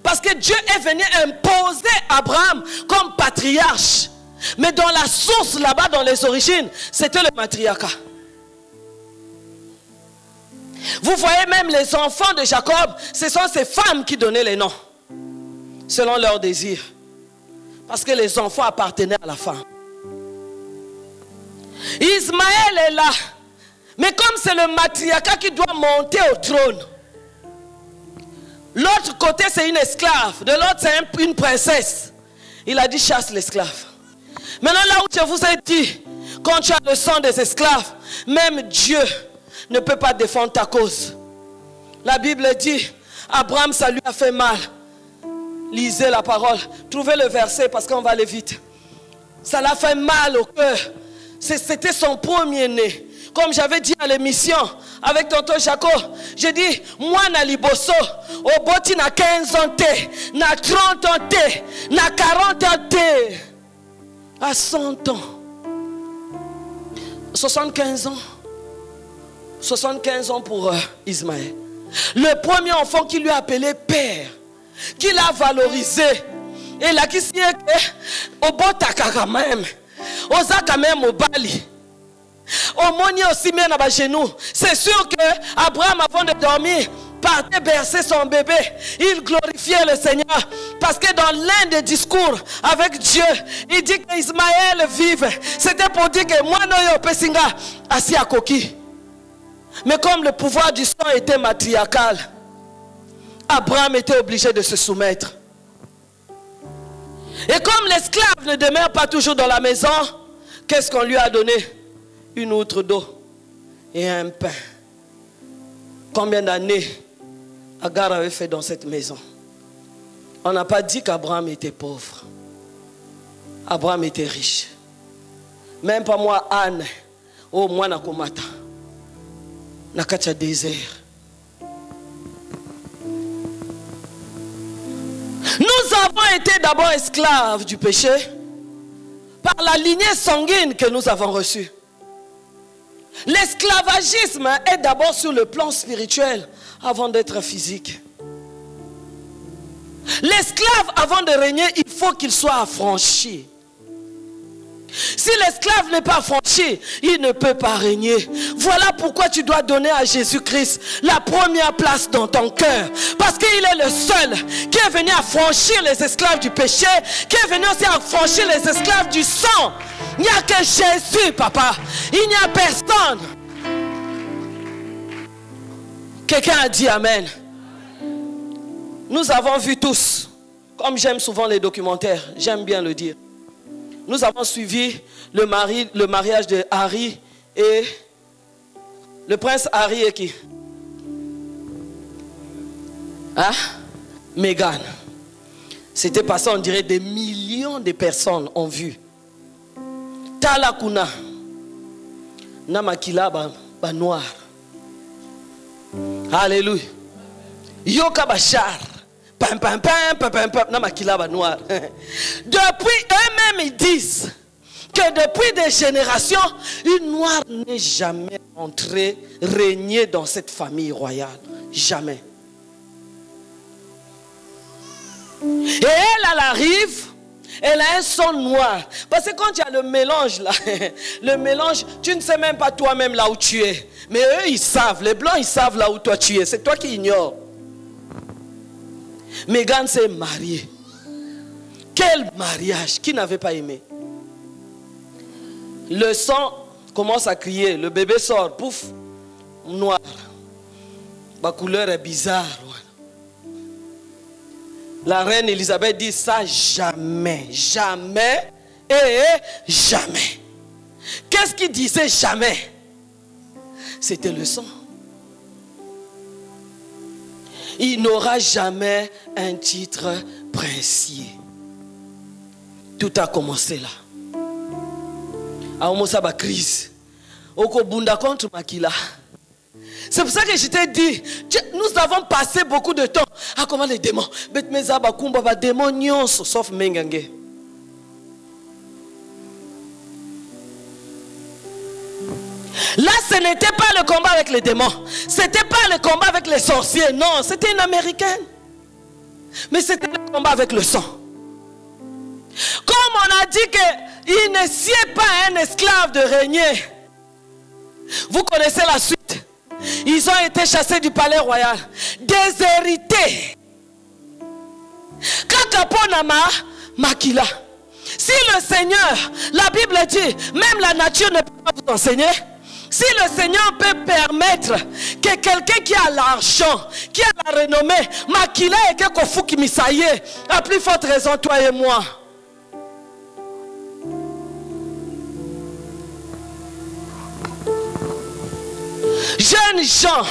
Parce que Dieu est venu imposer Abraham comme patriarche. Mais dans la source, là-bas, dans les origines, c'était le matriarcat. Vous voyez même les enfants de Jacob, ce sont ces femmes qui donnaient les noms, selon leur désir. Parce que les enfants appartenaient à la femme. Ismaël est là. Mais comme c'est le matriarcat qui doit monter au trône, l'autre côté c'est une esclave, de l'autre c'est une princesse. Il a dit chasse l'esclave. Maintenant là où je vous ai dit, quand tu as le sang des esclaves, même Dieu ne peut pas défendre ta cause. La Bible dit, Abraham ça lui a fait mal. Lisez la parole, trouvez le verset parce qu'on va aller vite. Ça l'a fait mal au cœur. C'était son premier-né. Comme j'avais dit à l'émission avec tonton Jaco, j'ai dit, moi na liboso, au boti na 15 ans te, na 30 ans te, na 40 ans te, à 100 ans, 75 ans, 75 ans pour Ismaël. Le premier enfant qui lui a appelé père, qui l'a valorisé, et là qui s'y est, au botaka quand même, au zaka même au bali. Au moni aussi bien à genoux. C'est sûr que Abraham avant de dormir partait bercer son bébé. Il glorifiait le Seigneur parce que dans l'un des discours avec Dieu, il dit qu'Ismaël vive. C'était pour dire que moi noyo pesinga assis à coquille. Mais comme le pouvoir du sang était matriarcal, Abraham était obligé de se soumettre. Et comme l'esclave ne demeure pas toujours dans la maison, qu'est-ce qu'on lui a donné? Une outre d'eau et un pain. Combien d'années Agar avait fait dans cette maison? On n'a pas dit qu'Abraham était pauvre. Abraham était riche. Même pas moi, Anne, oh moi na komata, na kacha désert. Nous avons été d'abord esclaves du péché par la lignée sanguine que nous avons reçue. L'esclavagisme est d'abord sur le plan spirituel avant d'être physique. L'esclave, avant de régner, il faut qu'il soit affranchi. Si l'esclave n'est pas affranchi, il ne peut pas régner. Voilà pourquoi tu dois donner à Jésus-Christ la première place dans ton cœur. Parce qu'il est le seul qui est venu affranchir les esclaves du péché, qui est venu aussi affranchir les esclaves du sang. Il n'y a que Jésus, papa. Il n'y a personne. Quelqu'un a dit Amen. Nous avons vu tous, comme j'aime souvent les documentaires, j'aime bien le dire. Nous avons suivi le mariage de Harry et le prince Harry et qui? Hein? Meghan. C'était passé, on dirait des millions de personnes ont vu. Talakuna. Namakila ba noir. Alléluia. Yoka bachar. Pam pam pam pam pam pam. Namakila ba noir. Depuis eux-mêmes ils disent que depuis des générations, une noire n'est jamais entrée, régnée dans cette famille royale. Jamais. Et elle arrive, elle a un son noir. Parce que quand il y a le mélange là, le mélange, tu ne sais même pas toi-même là où tu es. Mais eux ils savent, les blancs ils savent là où toi tu es. C'est toi qui ignores. Meghan s'est mariée. Quel mariage? Qui n'avait pas aimé? Le sang commence à crier. Le bébé sort, pouf, noir. Ma couleur est bizarre. La reine Elisabeth dit ça jamais, jamais et jamais. Qu'est-ce qu'il disait jamais? C'était le sang. Il n'aura jamais un titre princier. Tout a commencé là. A ba crise. Oko bunda contre Makila. C'est pour ça que je t'ai dit, nous avons passé beaucoup de temps à comment les démons. Betmeza bakumba ba démons sauf Mengenge. Là, ce n'était pas le combat avec les démons. C'était pas le combat avec les sorciers. Non, c'était une américaine. Mais c'était le combat avec le sang. Comme on a dit que il ne sied pas à un esclave de régner. Vous connaissez la suite. Ils ont été chassés du palais royal, déshérités. Kakaponama Makila. Si le Seigneur, la Bible dit, même la nature ne peut pas vous enseigner. Si le Seigneur peut permettre que quelqu'un qui a l'argent, qui a la renommée, Makila et que Kofu qui misaye, à plus forte raison, toi et moi. Jeunes gens,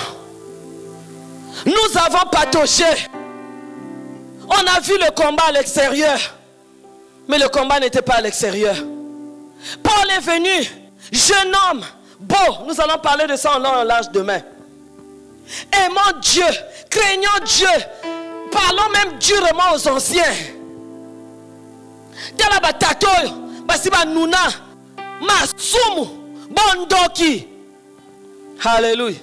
nous avons pataugé. On a vu le combat à l'extérieur, mais le combat n'était pas à l'extérieur. Paul est venu, jeune homme, beau. Nous allons parler de ça en long et en large demain. Aimant Dieu, craignant Dieu, parlons même durement aux anciens. Talabatato, Basiba Nuna, Masumu, Bondoki. Alléluia.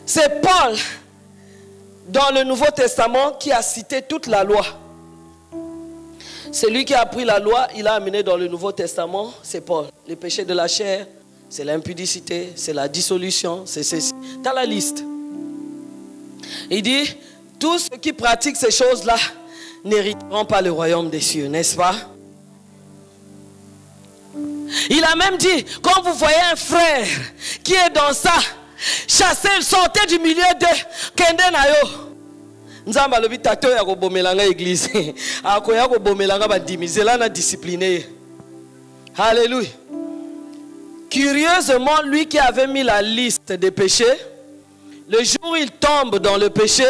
C'est Paul dans le Nouveau Testament qui a cité toute la loi. C'est lui qui a pris la loi, il a amené dans le Nouveau Testament, c'est Paul. Les péchés de la chair, c'est l'impudicité, c'est la dissolution, c'est ceci. Dans la liste. Il dit, tous ceux qui pratiquent ces choses-là n'hériteront pas le royaume des cieux, n'est-ce pas? Il a même dit, quand vous voyez un frère qui est dans ça, chassez, sortez du milieu de Kende Nayo. Nzamba lobi tato ya ko bomelanga église. Akoya ko bomelanga ba dimizela na discipliné. Alléluia. Curieusement, lui qui avait mis la liste des péchés, le jour où il tombe dans le péché,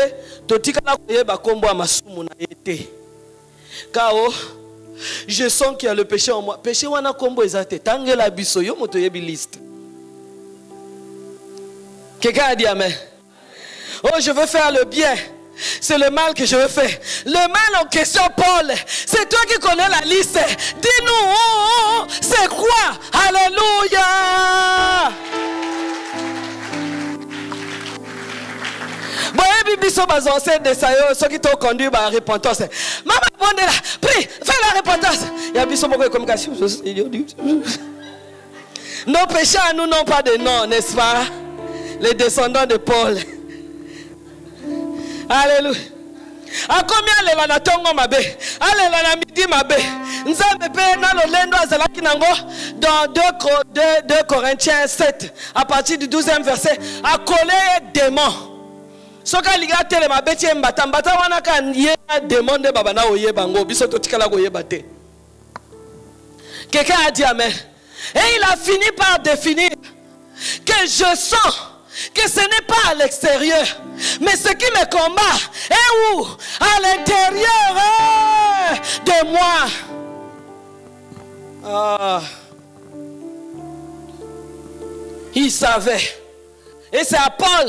totikala koyeba kombo masumu na été. Kao je sens qu'il y a le péché en moi. Péché wana kombo ezate. Tangela biso yo moto yebi liste. Quelqu'un a dit amen. Oh, je veux faire le bien. C'est le mal que je veux faire. Le mal en question, Paul, c'est toi qui connais la liste. Dis-nous, c'est quoi? Alléluia. Bon, biso bazonse de sayo, ceux qui t'ont conduit à la repentance. Maman, bon là, prie, fais la repentance. Il y a biso beaucoup de communication. Nos péchés à nous n'ont pas de nom, n'est-ce pas? Les descendants de Paul. Alléluia. A combien les lanatongo mabe? Allez la midi mabe. Nzambe pe na lo lendo azalaki nango dans 2 Corinthiens 7 à partir du 12e verset. A collé démon. Soka liga tele mabeti mbata mbata wana kan ye démon de baba na oye bango biso totikala ko yeba te. Quelqu'un a dit amen. Et il a fini par définir que je sens que ce n'est pas à l'extérieur, mais ce qui me combat est où? À l'intérieur de moi. Ah. Il savait. Et c'est à Paul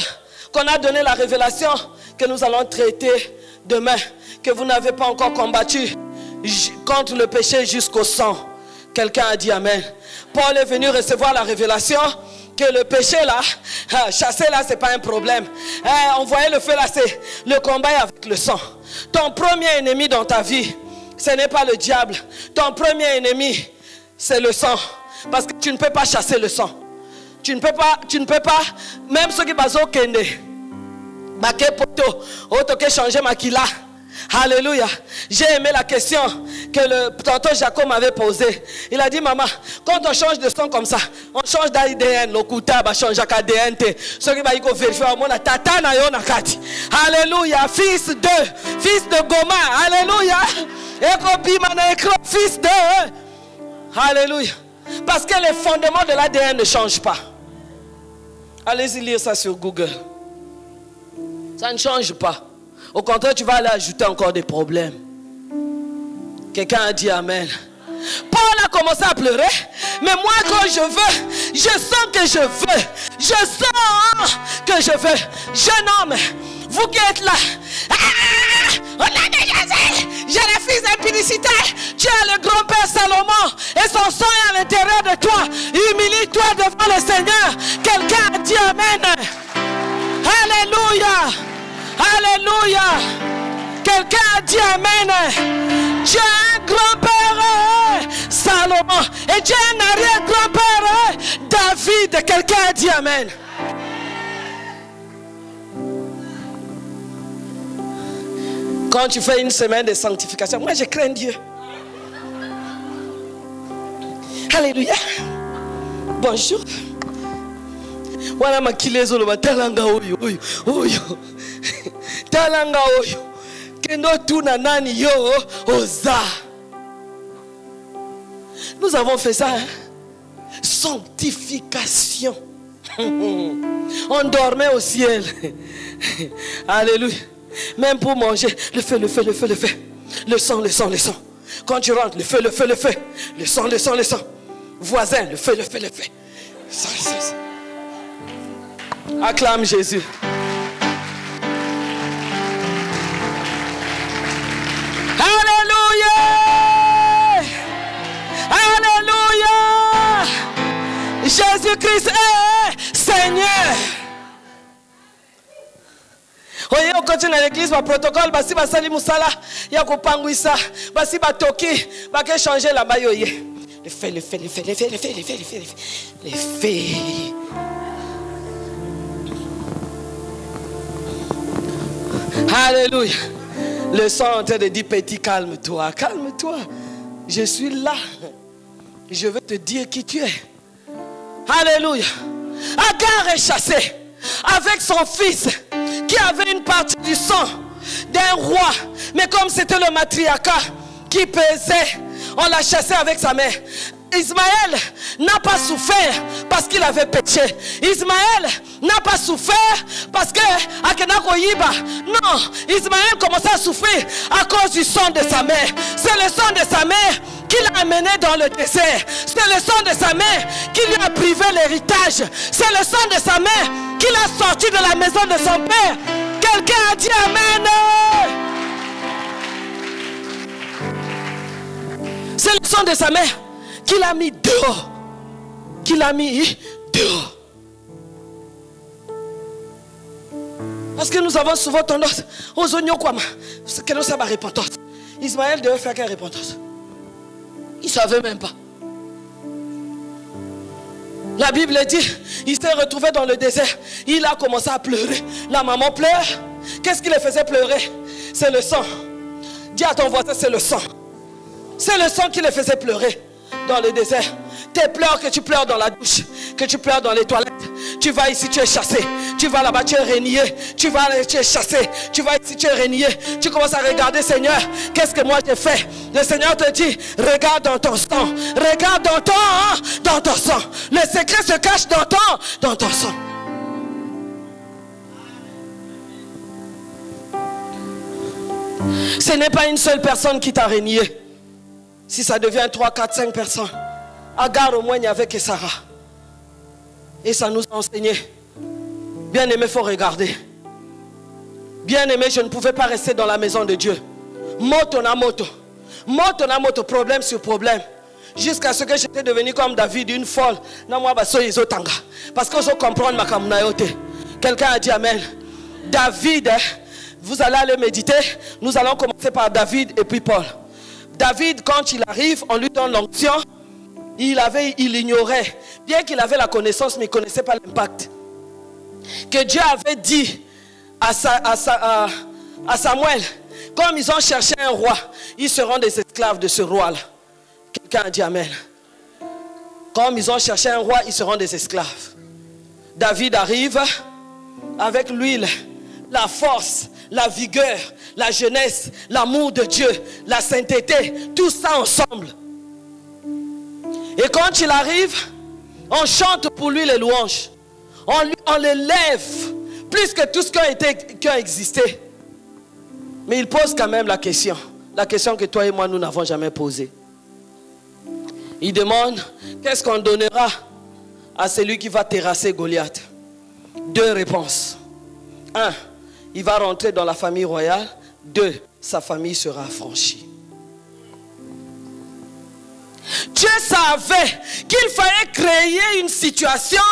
qu'on a donné la révélation que nous allons traiter demain, que vous n'avez pas encore combattu contre le péché jusqu'au sang. Quelqu'un a dit amen. Paul est venu recevoir la révélation que le péché là, chasser là, c'est pas un problème. Envoyer le feu là, c'est le combat avec le sang. Ton premier ennemi dans ta vie, ce n'est pas le diable. Ton premier ennemi, c'est le sang. Parce que tu ne peux pas chasser le sang. Tu ne peux pas, même ceux qui basent au kende, baké poto, otoke changer makila. Alléluia. J'ai aimé la question que le tonton Jacob m'avait posée. Il a dit, maman, quand on change de son comme ça, on change d'ADN, le kouta va changer d'ADN. Ce qui va y vérifier au monde, tata na yo nakati. Alléluia. Fils de Goma. Alléluia. Fils de. Alléluia. Parce que les fondements de l'ADN ne changent pas. Allez-y lire ça sur Google. Ça ne change pas. Au contraire, tu vas aller ajouter encore des problèmes. Quelqu'un a dit amen. Paul a commencé à pleurer. Mais moi, quand je veux, je sens que je veux. Je sens que je veux. Jeune homme, vous qui êtes là. On a déjà dit, j'ai le fils d'impudicité. Tu as le grand-père Salomon. Et son sang est à l'intérieur de toi. Humilie-toi devant le Seigneur. Quelqu'un a dit amen. Alléluia. Alléluia. Quelqu'un a dit amen. Tu as un grand-père Salomon. Et Dieu est un arrière-grand-père, David. Quelqu'un a dit Amen. Quand tu fais une semaine de sanctification, moi je crains Dieu. Alléluia. Bonjour. Voilà ma kilezo lo talanga oyo oyo. Talanga oyo. Kendo tuna nani yo oza. Nous avons fait ça, hein? Sanctification. On dormait au ciel. Alléluia. Même pour manger, le feu, le feu, le feu, le feu. Le sang, le sang, le sang. Quand tu rentres, le feu, le feu, le feu. Le sang, le sang, le sang. Voisin, le feu, le feu, le feu. Ça. Acclame Jésus. Alléluia. Alléluia. Jésus-Christ est Seigneur. Oye okoti na l'église ba protocole basi basali musala ya kopangwisa basi batoki bake changer la mayoye. Le fait. Alléluia. Le sang en train de dire petit calme-toi, calme-toi. Je suis là. Je veux te dire qui tu es. Alléluia. Agar est chassé avec son fils qui avait une partie du sang d'un roi. Mais comme c'était le matriarcat qui pesait, on l'a chassé avec sa mère. Ismaël n'a pas souffert parce qu'il avait péché. Ismaël n'a pas souffert parce que non, Ismaël commençait à souffrir à cause du sang de sa mère. C'est le sang de sa mère qui l'a amené dans le désert. C'est le sang de sa mère qui lui a privé l'héritage. C'est le sang de sa mère qui l'a sorti de la maison de son père. Quelqu'un a dit Amen. C'est le sang de sa mère qui l'a mis dehors. Qui l'a mis dehors. Parce que nous avons souvent tendance aux oignons quoi. Que nous sommes à repentance. Ismaël devait faire quelle repentance? Il ne savait même pas. La Bible dit, il s'est retrouvé dans le désert. Il a commencé à pleurer. La maman pleure. Qu'est-ce qui le faisait pleurer? C'est le sang. Dis à ton voisin, c'est le sang. C'est le sang qui le faisait pleurer dans le désert. Tes pleurs que tu pleures dans la douche, que tu pleures dans les toilettes. Tu vas ici, tu es chassé. Tu vas là-bas, tu es régné. Tu vas là, tu es chassé. Tu vas ici, tu es régné. Tu commences à regarder, Seigneur, qu'est-ce que moi j'ai fait? Le Seigneur te dit, regarde dans ton sang. Regarde dans ton sang. Le secret se cache dans ton sang. Ce n'est pas une seule personne qui t'a régné. Si ça devient 3, 4, 5 personnes. Agar au moins il n'y avait que Sarah. Et ça nous a enseigné. Bien aimé, il faut regarder. Bien aimé, je ne pouvais pas rester dans la maison de Dieu. Moto na moto. Moto na moto, problème sur problème. Jusqu'à ce que j'étais devenu comme David, une folle. Parce que je comprends ma communauté. Quelqu'un a dit Amen. David, vous allez aller méditer. Nous allons commencer par David et puis Paul. David, quand il arrive, on lui donne l'onction. Il ignorait, bien qu'il avait la connaissance, mais il ne connaissait pas l'impact. Que Dieu avait dit à Samuel, comme ils ont cherché un roi, ils seront des esclaves de ce roi-là. Quelqu'un a dit Amen. Comme ils ont cherché un roi, ils seront des esclaves. David arrive avec l'huile, la force, la vigueur, la jeunesse, l'amour de Dieu, la sainteté, tout ça ensemble. Et quand il arrive, on chante pour lui les louanges. On l'élève plus que tout ce qui a existé. Mais il pose quand même la question que toi et moi nous n'avons jamais posée. Il demande, qu'est-ce qu'on donnera à celui qui va terrasser Goliath? 2 réponses. 1, il va rentrer dans la famille royale. 2, sa famille sera affranchie. Dieu savait qu'il fallait créer une situation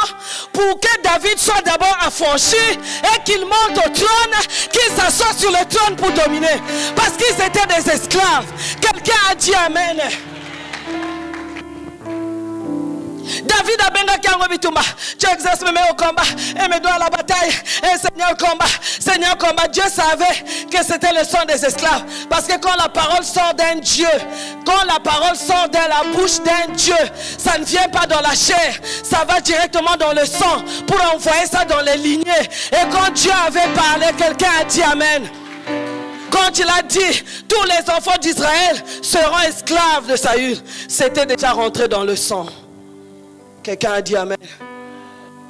pour que David soit d'abord affranchi et qu'il monte au trône, qu'il s'assoie sur le trône pour dominer. Parce qu'ils étaient des esclaves. Quelqu'un a dit Amen. David a benga kiango bitumba. Tu exerces mes mains au combat et mes doigts à la bataille. Et Seigneur combat. Dieu savait que c'était le sang des esclaves. Parce que quand la parole sort d'un Dieu, quand la parole sort de la bouche d'un Dieu, ça ne vient pas dans la chair, ça va directement dans le sang pour envoyer ça dans les lignées. Et quand Dieu avait parlé, quelqu'un a dit Amen. Quand il a dit tous les enfants d'Israël seront esclaves de Saül, c'était déjà rentré dans le sang. Quelqu'un a dit Amen.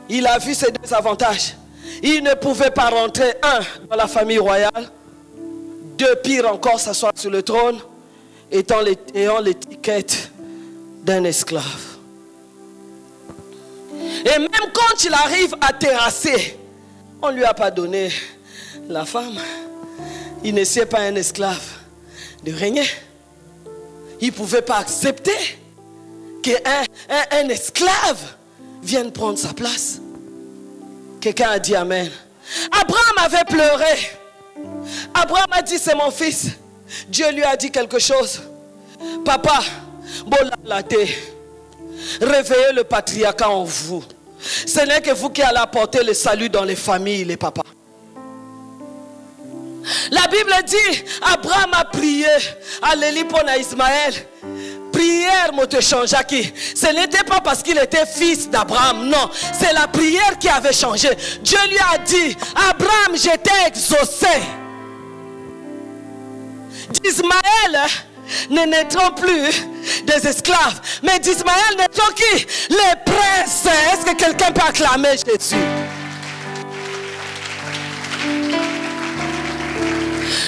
Il a vu ces deux avantages. Il ne pouvait pas rentrer, un, dans la famille royale, deux, pire encore, s'asseoir sur le trône, ayant l'étiquette d'un esclave. Et même quand il arrive à terrasser, on ne lui a pas donné la femme. Il ne sait pas un esclave de régner. Il ne pouvait pas accepter qu'un esclave vienne prendre sa place. Quelqu'un a dit Amen. Abraham avait pleuré. Abraham a dit c'est mon fils. Dieu lui a dit quelque chose. Papa, réveillez le patriarcat en vous. Ce n'est que vous qui allez apporter le salut dans les familles, les papas. La Bible dit, Abraham a prié à l'élipona Ismaël. Prière te changea qui? Ce n'était pas parce qu'il était fils d'Abraham, non. C'est la prière qui avait changé. Dieu lui a dit, Abraham, je t'ai exaucé. D'Ismaël ne naîtront plus des esclaves, mais d'Ismaël naîtront qui? Les princes. Est-ce que quelqu'un peut acclamer Jésus?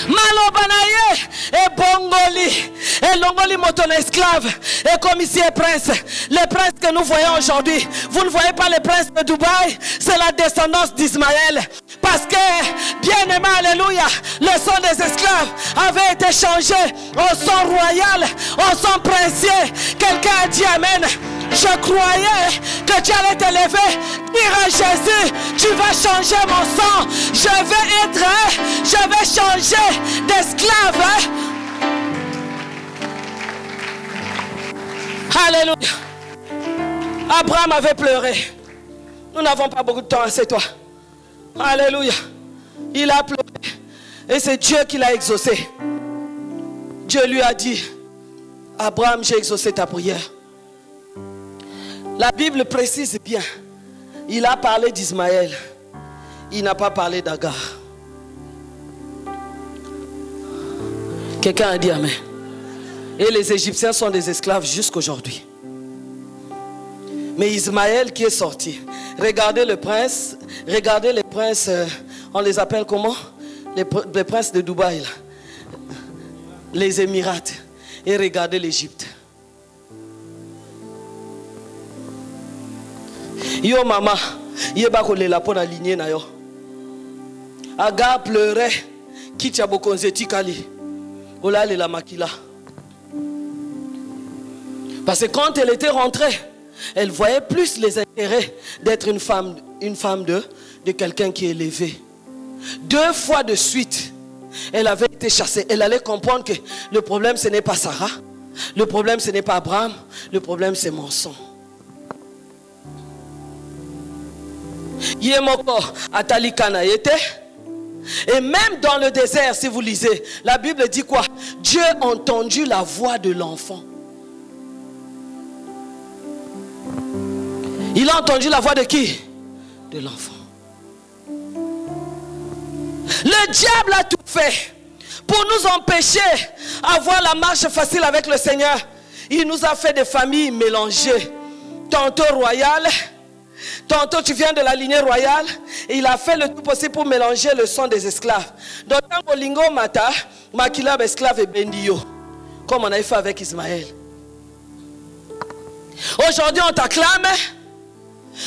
Malobanaye et Bongoli et Longoli moton esclave et comme ici est prince. Les princes que nous voyons aujourd'hui, vous ne voyez pas les princes de Dubaï, c'est la descendance d'Ismaël. Parce que, bien aimé, alléluia, le sang des esclaves avait été changé au sang royal, au sang princier. Quelqu'un a dit Amen. Je croyais que tu allais te lever, dire à Jésus, tu vas changer mon sang. Je vais changer d'esclave. Alléluia. Abraham avait pleuré. Nous n'avons pas beaucoup de temps, c'est toi. Alléluia. Il a pleuré. Et c'est Dieu qui l'a exaucé. Dieu lui a dit, Abraham, j'ai exaucé ta prière. La Bible précise bien. Il a parlé d'Ismaël. Il n'a pas parlé d'Agar. Quelqu'un a dit Amen. Et les Égyptiens sont des esclaves jusqu'aujourd'hui. Mais Ismaël qui est sorti. Regardez le prince. Regardez les princes. On les appelle comment? Les princes de Dubaï. Là. Les Émirats. Et regardez l'Égypte. Yo maman, yeba kolela pona lignée na yo. Agar pleurait, kitia bokonzeti kali. Ola le la makila. Parce que quand elle était rentrée, elle voyait plus les intérêts d'être une femme de quelqu'un qui est élevé. 2 fois de suite, elle avait été chassée. Elle allait comprendre que le problème ce n'est pas Sarah, le problème ce n'est pas Abraham, le problème c'est mon sang. Yemoko atalikana yete. Et même dans le désert, si vous lisez, la Bible dit quoi? Dieu a entendu la voix de l'enfant. Il a entendu la voix de qui? De l'enfant. Le diable a tout fait pour nous empêcher d'avoir la marche facile avec le Seigneur. Il nous a fait des familles mélangées. Tantôt royales, tantôt tu viens de la lignée royale. Et il a fait le tout possible pour mélanger le sang des esclaves. Donc dans Lingo Mata, Makilab esclave et Bendio. Comme on a fait avec Ismaël. Aujourd'hui on t'acclame.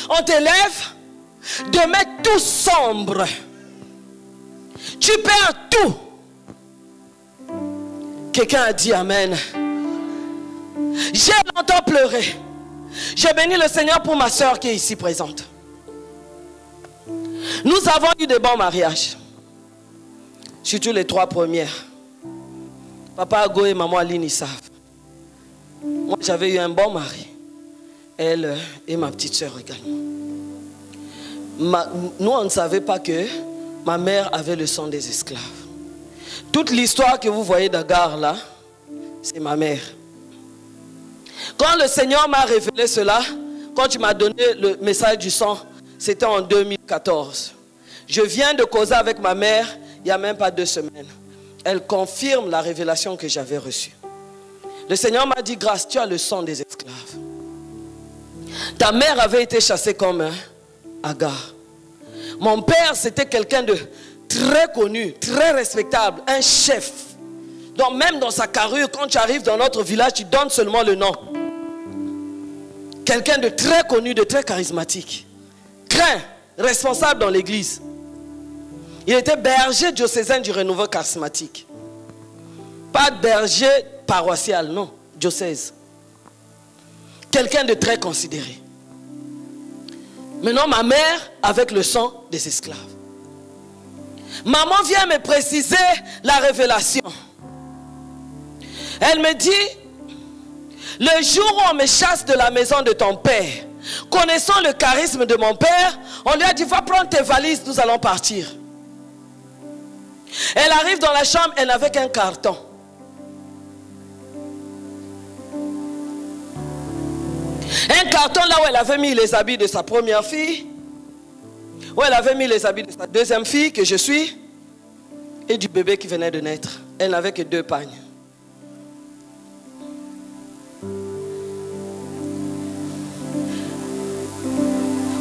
On t'élève. Demain tout sombre. Tu perds tout. Quelqu'un a dit Amen. J'ai longtemps pleuré. J'ai béni le Seigneur pour ma soeur qui est ici présente. Nous avons eu de bons mariages. Surtout les 3 premières. Papa Ago et maman Aline, ils savent. Moi j'avais eu un bon mari. Elle et ma petite soeur également. Nous, on ne savait pas que ma mère avait le sang des esclaves. Toute l'histoire que vous voyez d'Agar là, c'est ma mère. Quand le Seigneur m'a révélé cela, quand il m'a donné le message du sang, c'était en 2014. Je viens de causer avec ma mère il n'y a même pas 2 semaines. Elle confirme la révélation que j'avais reçue. Le Seigneur m'a dit, Grâce, tu as le sang des esclaves. Ta mère avait été chassée comme Agar. Mon père, c'était quelqu'un de très connu, très respectable, un chef. Donc même dans sa carrure, quand tu arrives dans notre village, tu donnes seulement le nom. Quelqu'un de très connu, de très charismatique. Craint, responsable dans l'église. Il était berger diocésain du renouveau charismatique. Pas berger paroissial, non, diocèse. Quelqu'un de très considéré. Maintenant, ma mère avec le sang des esclaves. Maman vient me préciser la révélation. Elle me dit, le jour où on me chasse de la maison de ton père, connaissant le charisme de mon père, on lui a dit, va prendre tes valises, nous allons partir. Elle arrive dans la chambre, elle n'avait qu'un carton. Un carton là où elle avait mis les habits de sa première fille, où elle avait mis les habits de sa deuxième fille, que je suis, et du bébé qui venait de naître. Elle n'avait que 2 pagnes.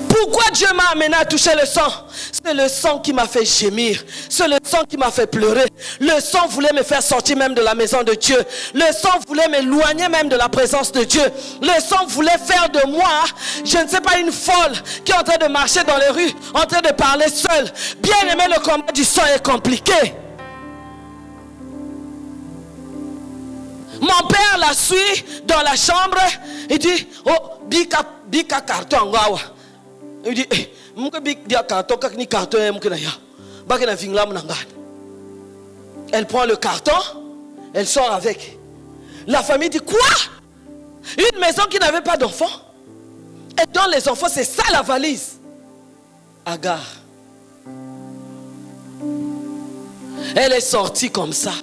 Pourquoi Dieu m'a amené à toucher le sang? C'est le sang qui m'a fait gémir. C'est le sang qui m'a fait pleurer. Le sang voulait me faire sortir même de la maison de Dieu. Le sang voulait m'éloigner même de la présence de Dieu. Le sang voulait faire de moi, je ne sais pas, une folle qui est en train de marcher dans les rues, en train de parler seule. Bien aimé, le combat du sang est compliqué. Mon père la suit dans la chambre. Il dit, oh, bika carton wawa. Il dit, elle prend le carton, elle sort avec. La famille dit, quoi? Une maison qui n'avait pas d'enfants? Et dans les enfants, c'est ça la valise. Agar. Elle est sortie comme ça.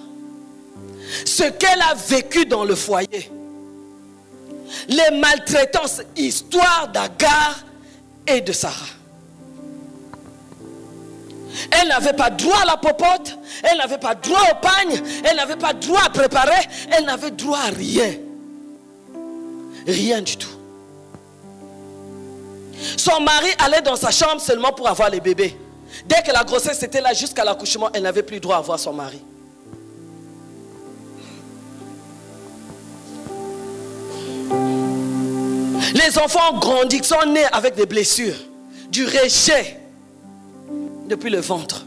Ce qu'elle a vécu dans le foyer, les maltraitances, histoire d'Agar et de Sarah. Elle n'avait pas droit à la popote, elle n'avait pas droit au pagne, elle n'avait pas droit à préparer, elle n'avait droit à rien. Rien du tout. Son mari allait dans sa chambre seulement pour avoir les bébés. Dès que la grossesse était là jusqu'à l'accouchement, elle n'avait plus droit à voir son mari. Les enfants ont grandi, sont nés avec des blessures, du rejet depuis le ventre.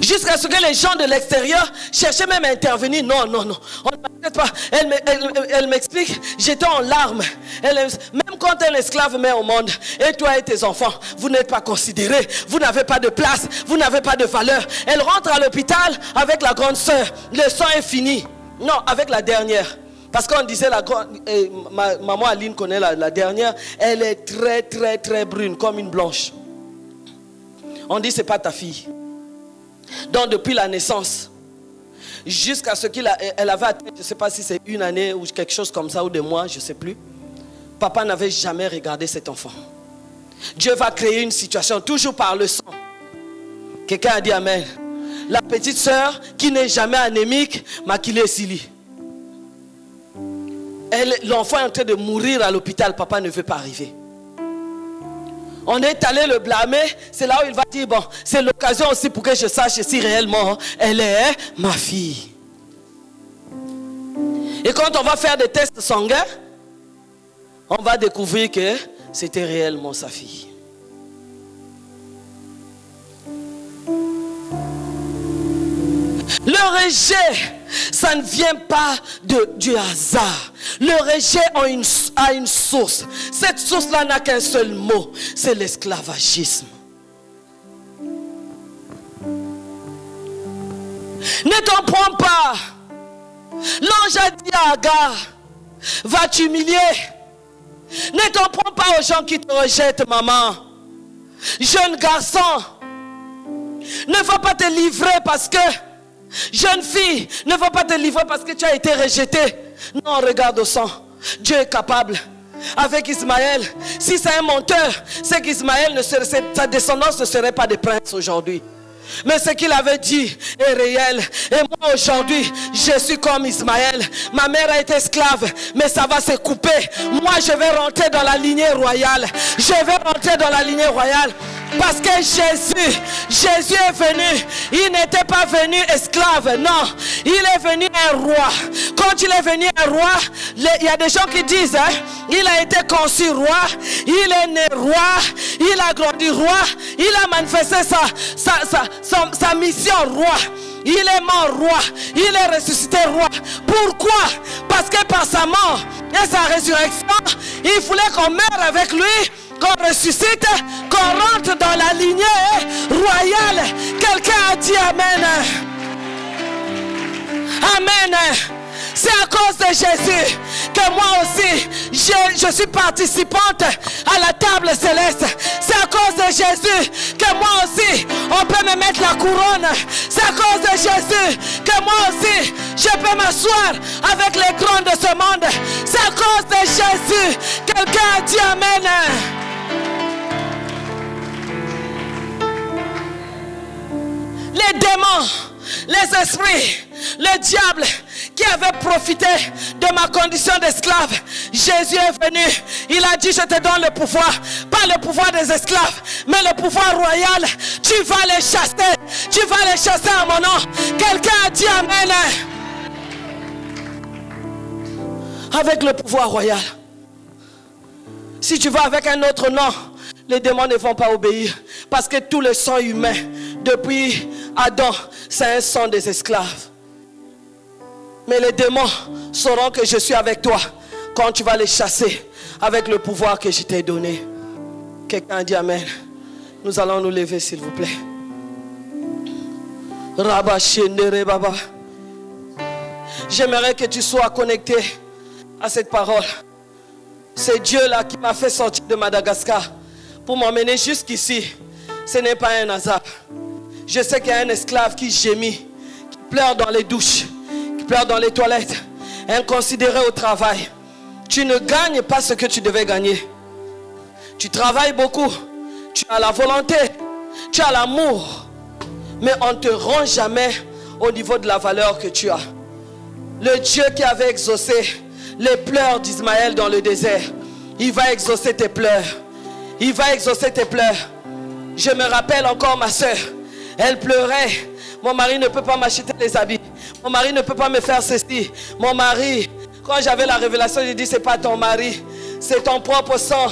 Jusqu'à ce que les gens de l'extérieur cherchaient même à intervenir. Non, non, non, on ne m'inquiète pas. Elle m'explique, j'étais en larmes. Même quand un esclave met au monde, et toi et tes enfants, vous n'êtes pas considérés, vous n'avez pas de place, vous n'avez pas de valeur. Elle rentre à l'hôpital avec la grande sœur, le sang est fini. Non, avec la dernière. Parce qu'on disait, maman Aline connaît la dernière, elle est très très très brune, comme une blanche. On dit, c'est pas ta fille. Donc depuis la naissance, jusqu'à ce qu'elle avait atteint, je ne sais pas si c'est 1 année ou quelque chose comme ça, ou 2 mois, je ne sais plus. Papa n'avait jamais regardé cet enfant. Dieu va créer une situation, toujours par le sang. Quelqu'un a dit amen. La petite sœur qui n'est jamais anémique, Makile Sili. L'enfant est en train de mourir à l'hôpital, papa ne veut pas arriver. On est allé le blâmer, c'est là où il va dire, bon, c'est l'occasion aussi pour que je sache si réellement elle est ma fille. Et quand on va faire des tests sanguins, on va découvrir que c'était réellement sa fille. Le rejet, ça ne vient pas du hasard. Le rejet a une source. Cette source-là n'a qu'un seul mot, c'est l'esclavagisme. Ne t'en prends pas L'ange a dit à Agar, va t'humilier. Ne t'en prends pas aux gens qui te rejettent, maman. Jeune garçon, ne va pas te livrer parce que, jeune fille, ne va pas te livrer parce que tu as été rejetée. Non, regarde au sang. Dieu est capable. Avec Ismaël, si c'est un menteur, c'est qu'Ismaël, sa descendance ne serait pas des princes aujourd'hui. Mais ce qu'il avait dit est réel. Et moi aujourd'hui, je suis comme Ismaël. Ma mère a été esclave, mais ça va se couper. Moi je vais rentrer dans la lignée royale. Je vais rentrer dans la lignée royale. Parce que Jésus est venu. Il n'était pas venu esclave, non. Il est venu un roi. Quand il est venu un roi, il y a des gens qui disent, hein, il a été conçu roi, il est né roi, il a grandi roi, il a manifesté sa mission roi. Il est mort roi, il est ressuscité roi. Pourquoi? Parce que par sa mort et sa résurrection, il voulait qu'on meure avec lui, qu'on ressuscite, qu'on rentre dans la lignée royale. Quelqu'un a dit Amen. Amen. C'est à cause de Jésus que moi aussi, je suis participante à la table céleste. C'est à cause de Jésus que moi aussi, on peut me mettre la couronne. C'est à cause de Jésus que moi aussi, je peux m'asseoir avec les grands de ce monde. C'est à cause de Jésus. Quelqu'un a dit Amen. Les démons, les esprits, le diable qui avait profité de ma condition d'esclave, Jésus est venu. Il a dit, je te donne le pouvoir, pas le pouvoir des esclaves, mais le pouvoir royal. Tu vas les chasser, tu vas les chasser à mon nom. Quelqu'un a dit Amen. Avec le pouvoir royal. Si tu vas avec un autre nom, les démons ne vont pas obéir. Parce que tout le sang humain, depuis Adam, c'est un sang des esclaves. Mais les démons sauront que je suis avec toi quand tu vas les chasser avec le pouvoir que je t'ai donné. Quelqu'un dit Amen. Nous allons nous lever s'il vous plaît. J'aimerais que tu sois connecté à cette parole. C'est Dieu là qui m'a fait sortir de Madagascar pour m'emmener jusqu'ici. Ce n'est pas un hasard. Je sais qu'il y a un esclave qui gémit, qui pleure dans les douches, qui pleure dans les toilettes, inconsidéré au travail. Tu ne gagnes pas ce que tu devais gagner. Tu travailles beaucoup, tu as la volonté, tu as l'amour, mais on ne te rend jamais au niveau de la valeur que tu as. Le Dieu qui avait exaucé les pleurs d'Ismaël dans le désert, il va exaucer tes pleurs. Il va exaucer tes pleurs. Je me rappelle encore ma soeur. Elle pleurait. Mon mari ne peut pas m'acheter les habits. Mon mari ne peut pas me faire ceci. Mon mari, quand j'avais la révélation, j'ai dit, c'est pas ton mari. C'est ton propre sang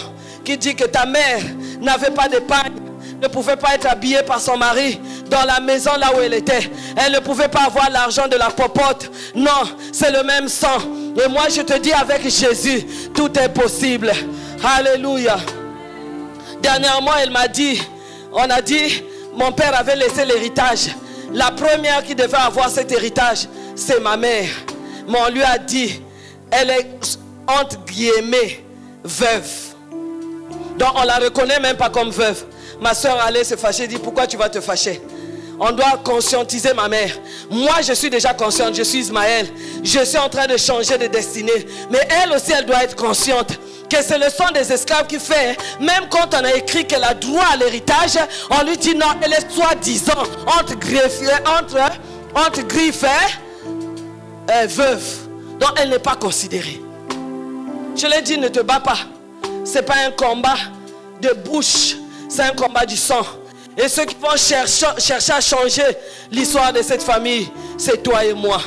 qui dit que ta mère n'avait pas d'épargne, ne pouvait pas être habillée par son mari dans la maison là où elle était. Elle ne pouvait pas avoir l'argent de la popote. Non, c'est le même sang. Et moi je te dis, avec Jésus, tout est possible. Alléluia. Dernièrement, elle m'a dit, on a dit, mon père avait laissé l'héritage. La première qui devait avoir cet héritage, c'est ma mère. Mais on lui a dit, elle est entre guillemets veuve. Donc on la reconnaît même pas comme veuve. Ma soeur allait se fâcher, dit, pourquoi tu vas te fâcher? On doit conscientiser ma mère. Moi je suis déjà consciente, je suis Ismaël. Je suis en train de changer de destinée. Mais elle aussi, elle doit être consciente que c'est le sang des esclaves qui fait. Même quand on a écrit qu'elle a droit à l'héritage, on lui dit non, elle est soi-disant entre griffes, veuve. Donc elle n'est pas considérée. Je l'ai dit, ne te bats pas. Ce n'est pas un combat de bouche, c'est un combat du sang. Et ceux qui vont chercher à changer l'histoire de cette famille, c'est toi et moi.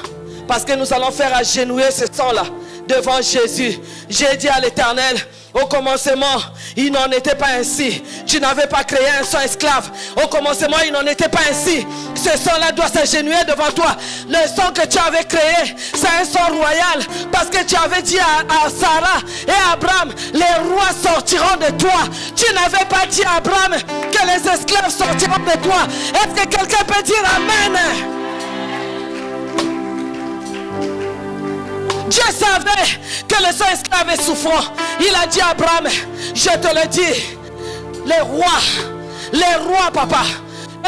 Parce que nous allons faire agenouiller ce sang-là devant Jésus. J'ai dit à l'Éternel, au commencement, il n'en était pas ainsi. Tu n'avais pas créé un sang esclave. Au commencement, il n'en était pas ainsi. Ce sang-là doit s'agenouiller devant toi. Le sang que tu avais créé, c'est un sang royal. Parce que tu avais dit à Sarah et à Abraham, les rois sortiront de toi. Tu n'avais pas dit à Abraham que les esclaves sortiront de toi. Est-ce que quelqu'un peut dire Amen? Dieu savait que le sang esclave est souffrant. Il a dit à Abraham, je te le dis, les rois, papa.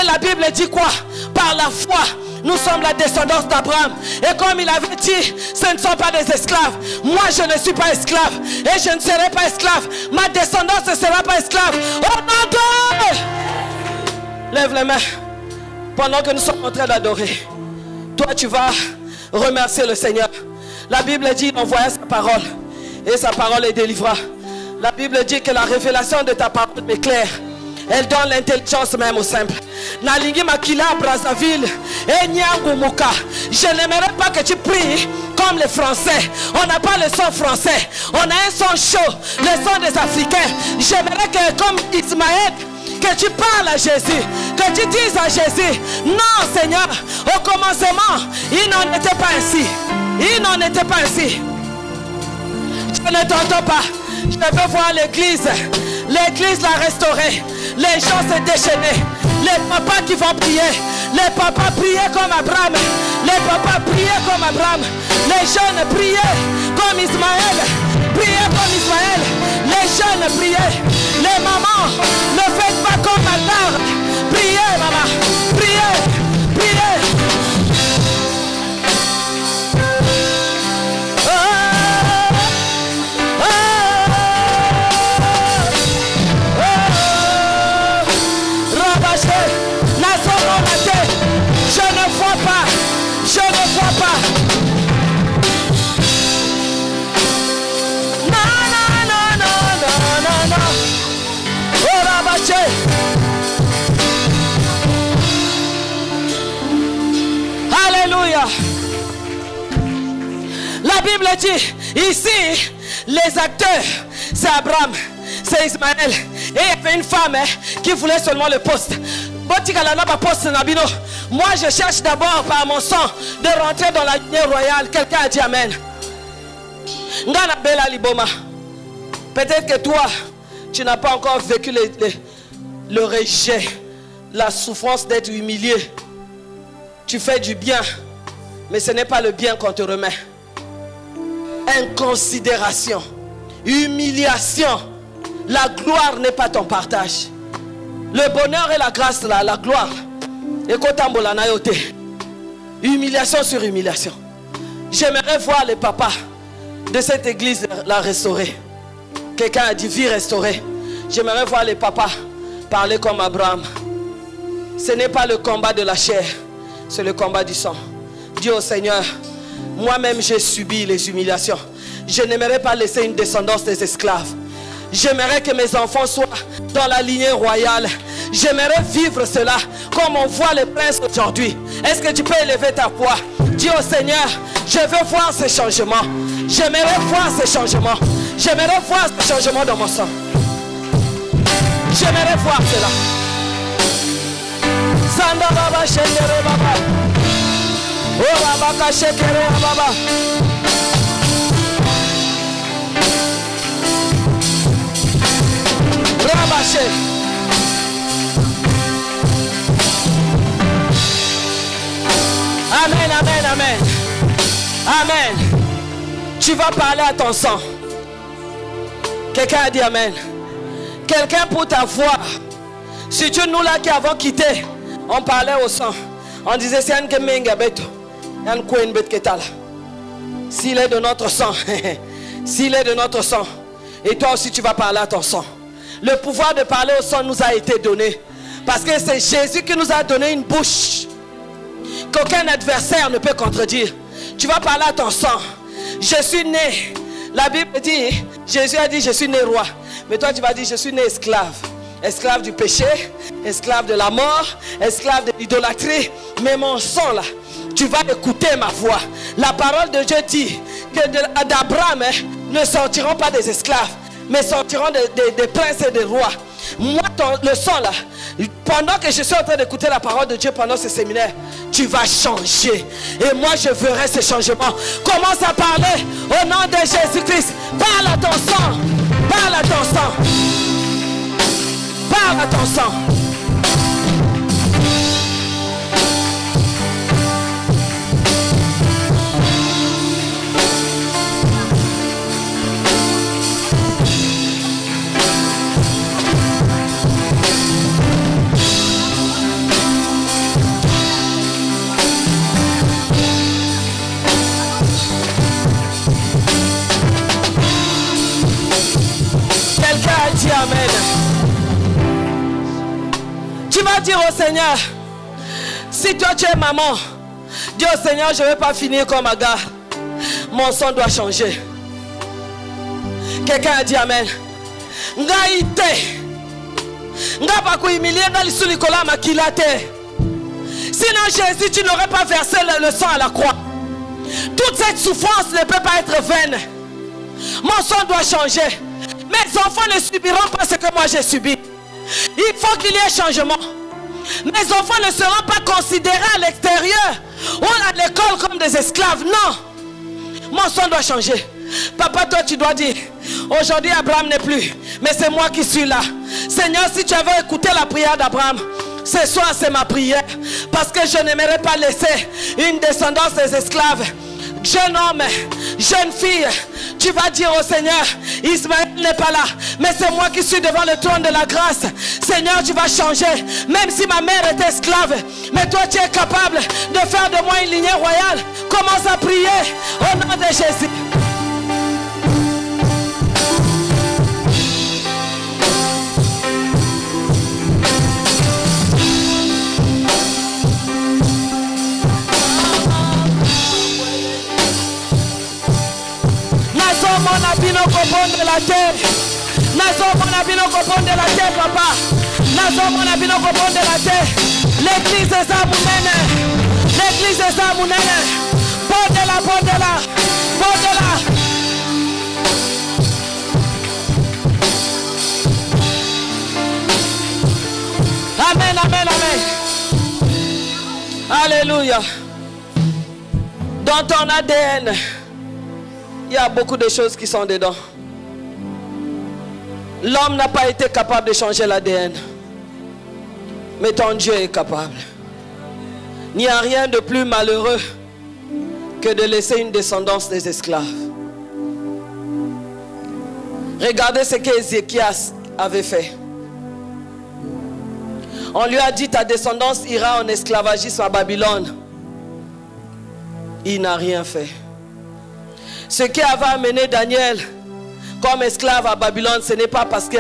Et la Bible dit quoi? Par la foi, nous sommes la descendance d'Abraham. Et comme il avait dit, ce ne sont pas des esclaves. Moi, je ne suis pas esclave. Et je ne serai pas esclave. Ma descendance ne sera pas esclave. Au nom de... Lève les mains. Pendant que nous sommes en train d'adorer, toi, tu vas remercier le Seigneur. La Bible dit, il envoya sa parole. Et sa parole est délivrée. La Bible dit que la révélation de ta parole m'éclaire. Elle donne l'intelligence même au simple. Nalingi Makila Brazzaville et Nyangumuka. Je n'aimerais pas que tu pries comme les Français. On n'a pas le son français. On a un son chaud, le son des Africains. J'aimerais que comme Ismaël, que tu parles à Jésus, que tu dises à Jésus, non Seigneur, au commencement, il n'en était pas ainsi. Il n'en était pas ainsi. Je ne t'entends pas. Je veux voir l'église. L'église l'a restaurée. Les gens se déchaînaient. Les papas qui vont prier. Les papas priaient comme Abraham. Les papas priaient comme Abraham. Les jeunes priaient comme Ismaël. Priaient comme Ismaël. Les jeunes priaient. Les mamans, ne faites pas comme Agar. Priez, maman. Priez. Priez. Je ne vois pas. Non. Oh Rabaché. Alléluia. La Bible dit, ici, les acteurs, c'est Abraham, c'est Ismaël. Et il y avait une femme qui voulait seulement le poste. Moi je cherche d'abord par mon sang de rentrer dans la lignée royale. Quelqu'un a dit amen. Peut-être que toi tu n'as pas encore vécu le rejet, la souffrance d'être humilié. Tu fais du bien, mais ce n'est pas le bien qu'on te remet. Inconsidération, humiliation. La gloire n'est pas ton partage. Le bonheur et la grâce, la gloire. Humiliation sur humiliation. J'aimerais voir les papas de cette église la restaurer. Quelqu'un a dit vie restaurée. J'aimerais voir les papas parler comme Abraham. Ce n'est pas le combat de la chair, c'est le combat du sang. Dis au Seigneur, moi-même j'ai subi les humiliations. Je n'aimerais pas laisser une descendance des esclaves. J'aimerais que mes enfants soient dans la lignée royale. J'aimerais vivre cela comme on voit les princes aujourd'hui. Est-ce que tu peux élever ta voix? Dis au Seigneur, je veux voir ces changements. J'aimerais voir ces changements. J'aimerais voir ces changements dans mon sang. J'aimerais voir cela. Sanda baba shekere baba. Oh baba ka shekere baba. Rabaché. Amen, amen, amen. Amen. Tu vas parler à ton sang. Quelqu'un a dit amen. Quelqu'un pour ta voix. Surtout nous là qui avons quitté, on parlait au sang. On disait c'est un kemenga beto. Un kouen bet ketala. S'il est de notre sang. S'il est de notre sang. Et toi aussi tu vas parler à ton sang. Le pouvoir de parler au sang nous a été donné. Parce que c'est Jésus qui nous a donné une bouche qu'aucun adversaire ne peut contredire. Tu vas parler à ton sang. Je suis né. La Bible dit, Jésus a dit je suis né roi. Mais toi tu vas dire je suis né esclave. Esclave du péché, esclave de la mort, esclave de l'idolâtrie. Mais mon sang là, tu vas écouter ma voix. La parole de Dieu dit que d'Abraham ne sortiront pas des esclaves, mais sortiront des princes et des rois. Moi, le sang là, pendant que je suis en train d'écouter la parole de Dieu pendant ce séminaire, tu vas changer. Et moi, je verrai ce changement. Commence à parler au nom de Jésus-Christ. Parle à ton sang. Parle à ton sang. Parle à ton sang. Tu vas dire au Seigneur, si toi tu es maman, dis au Seigneur, je ne vais pas finir comme Agar. Mon sang doit changer. Quelqu'un a dit Amen. Sinon Jésus, tu n'aurais pas versé le sang à la croix. Toute cette souffrance ne peut pas être vaine. Mon sang doit changer. Mes enfants ne subiront pas ce que moi j'ai subi. Il faut qu'il y ait changement. Mes enfants ne seront pas considérés à l'extérieur ou à l'école comme des esclaves. Non. Mon sang doit changer. Papa, toi tu dois dire, aujourd'hui Abraham n'est plus, mais c'est moi qui suis là. Seigneur, si tu avais écouté la prière d'Abraham, ce soir c'est ma prière. Parce que je n'aimerais pas laisser une descendance des esclaves. Jeune homme, jeune fille, tu vas dire au Seigneur, Ismaël n'est pas là, mais c'est moi qui suis devant le trône de la grâce. Seigneur, tu vas changer, même si ma mère est esclave, mais toi tu es capable de faire de moi une lignée royale. Commence à prier au nom de Jésus. Nabino kopon de la terre. Nazo nabino kopon de la terre, papa. Nazo nabino kopon de la terre. L'église est ça mounene. L'église est ça mounene. Bondela, bondela, bondela. Amen, amen, amen. Alléluia. Dans ton ADN, il y a beaucoup de choses qui sont dedans. L'homme n'a pas été capable de changer l'ADN. Mais ton Dieu est capable. Il n'y a rien de plus malheureux que de laisser une descendance des esclaves. Regardez ce qu'Ézéchias avait fait. On lui a dit, ta descendance ira en esclavagisme à Babylone. Il n'a rien fait. Ce qui avait amené Daniel comme esclave à Babylone, ce n'est pas parce que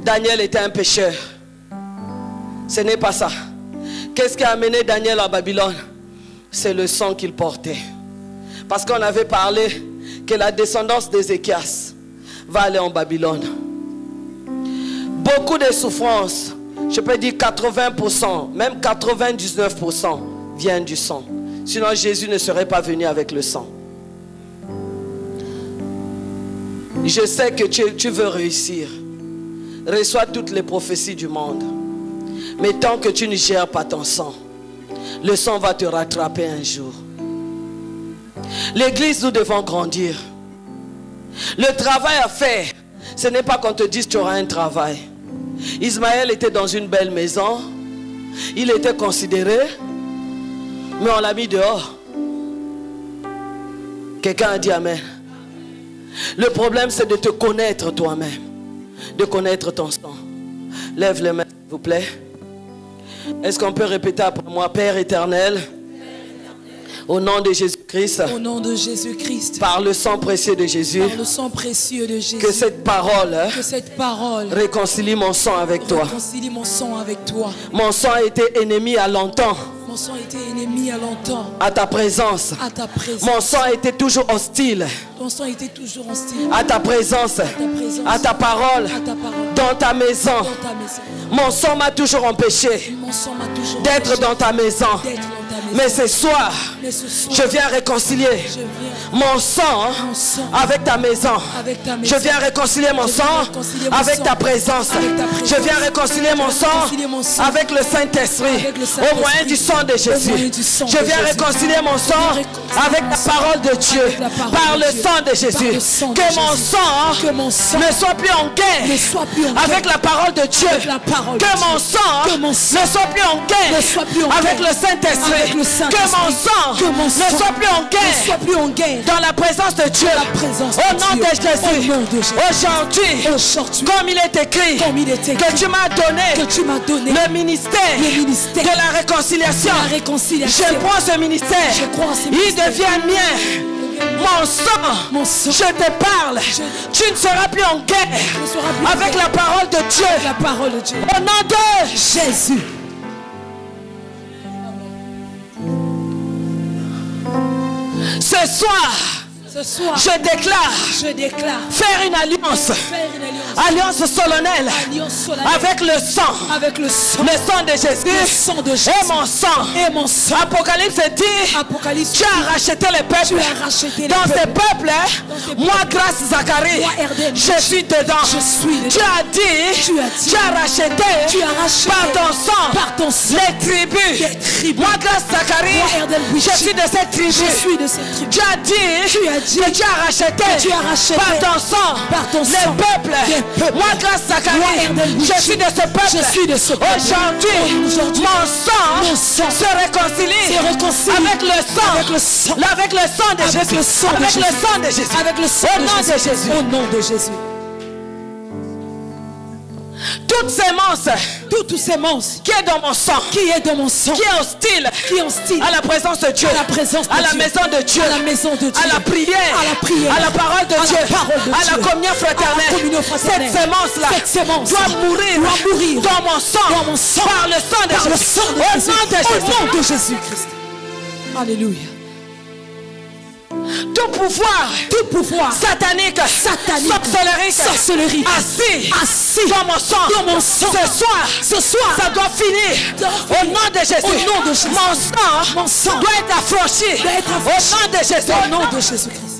Daniel était un pécheur. Ce n'est pas ça. Qu'est-ce qui a amené Daniel à Babylone? C'est le sang qu'il portait. Parce qu'on avait parlé que la descendance d'Ézéchias va aller en Babylone. Beaucoup de souffrances, je peux dire 80%, même 99% viennent du sang. Sinon Jésus ne serait pas venu avec le sang. Je sais que tu veux réussir. Reçois toutes les prophéties du monde. Mais tant que tu ne gères pas ton sang, le sang va te rattraper un jour. L'église, nous devons grandir. Le travail à faire, ce n'est pas qu'on te dise tu auras un travail. Ismaël était dans une belle maison. Il était considéré, mais on l'a mis dehors. Quelqu'un a dit Amen. Le problème, c'est de te connaître toi-même, de connaître ton sang. Lève les mains, s'il vous plaît. Est-ce qu'on peut répéter après moi? Père éternel, au nom de Jésus-Christ, au nom de Jésus-Christ, par le sang précieux de Jésus, par le sang précieux de Jésus, que cette parole réconcilie mon sang avec toi. Réconcilie mon sang avec toi. Mon sang a été ennemi à longtemps. Mon sang a été ennemi à longtemps. À ta présence. À ta présence. Mon sang a été toujours hostile. Ton sang a été toujours hostile. À ta présence. À ta parole. Dans ta maison. Mon sang m'a toujours empêché d'être dans ta maison. Mais ce soir, je viens réconcilier mon sang avec ta maison. Je viens réconcilier mon sang avec ta présence. Je viens réconcilier mon sang avec le Saint-Esprit au moyen du sang de Jésus. Je viens réconcilier mon sang avec la parole de Dieu par le sang de Jésus. Que mon sang ne soit plus en guerre avec la parole de Dieu. Que mon sang ne soit plus en guerre avec le Saint-Esprit. Que mon sang ne soit plus en guerre dans la présence de Dieu. Au nom de Jésus. Aujourd'hui, comme il est écrit, que tu m'as donné le ministère de la réconciliation. Je prends ce ministère. Il devient mien. Mon sang, je te parle. Tu ne seras plus en guerre avec la parole de Dieu. La parole de Dieu. Au nom de Jésus. Ce soir, je déclare faire une alliance. Alliance solennelle avec le sang de Jésus et mon sang. Apocalypse dit, tu as racheté les peuples. Dans ces peuples, moi grâce Zacharie, je suis dedans. Tu as dit, tu as racheté par ton sang les tribus. Moi grâce Zacharie, je suis de cette tribu. Tu as dit que tu as racheté par ton sang les peuples. Moi grâce Zacharie, je suis de ce peuple. Aujourd'hui, mon sang se réconcilie avec le sang de Jésus. Avec le sang de Jésus. Au nom de Jésus. Toute sémence qui est dans mon sang, qui est hostile à la présence de Dieu, à la maison de Dieu, à la prière, à la parole de Dieu, à la communion fraternelle, cette sémence-là doit mourir dans mon sang par le sang de Jésus. Au nom de Jésus-Christ. Alléluia. Tout pouvoir satanique, sorcellerie, assis dans mon sang. Ce soir, ça doit finir. Au nom de Jésus. Mon sang doit être affranchi. Au nom de Jésus. Au nom de Jésus-Christ.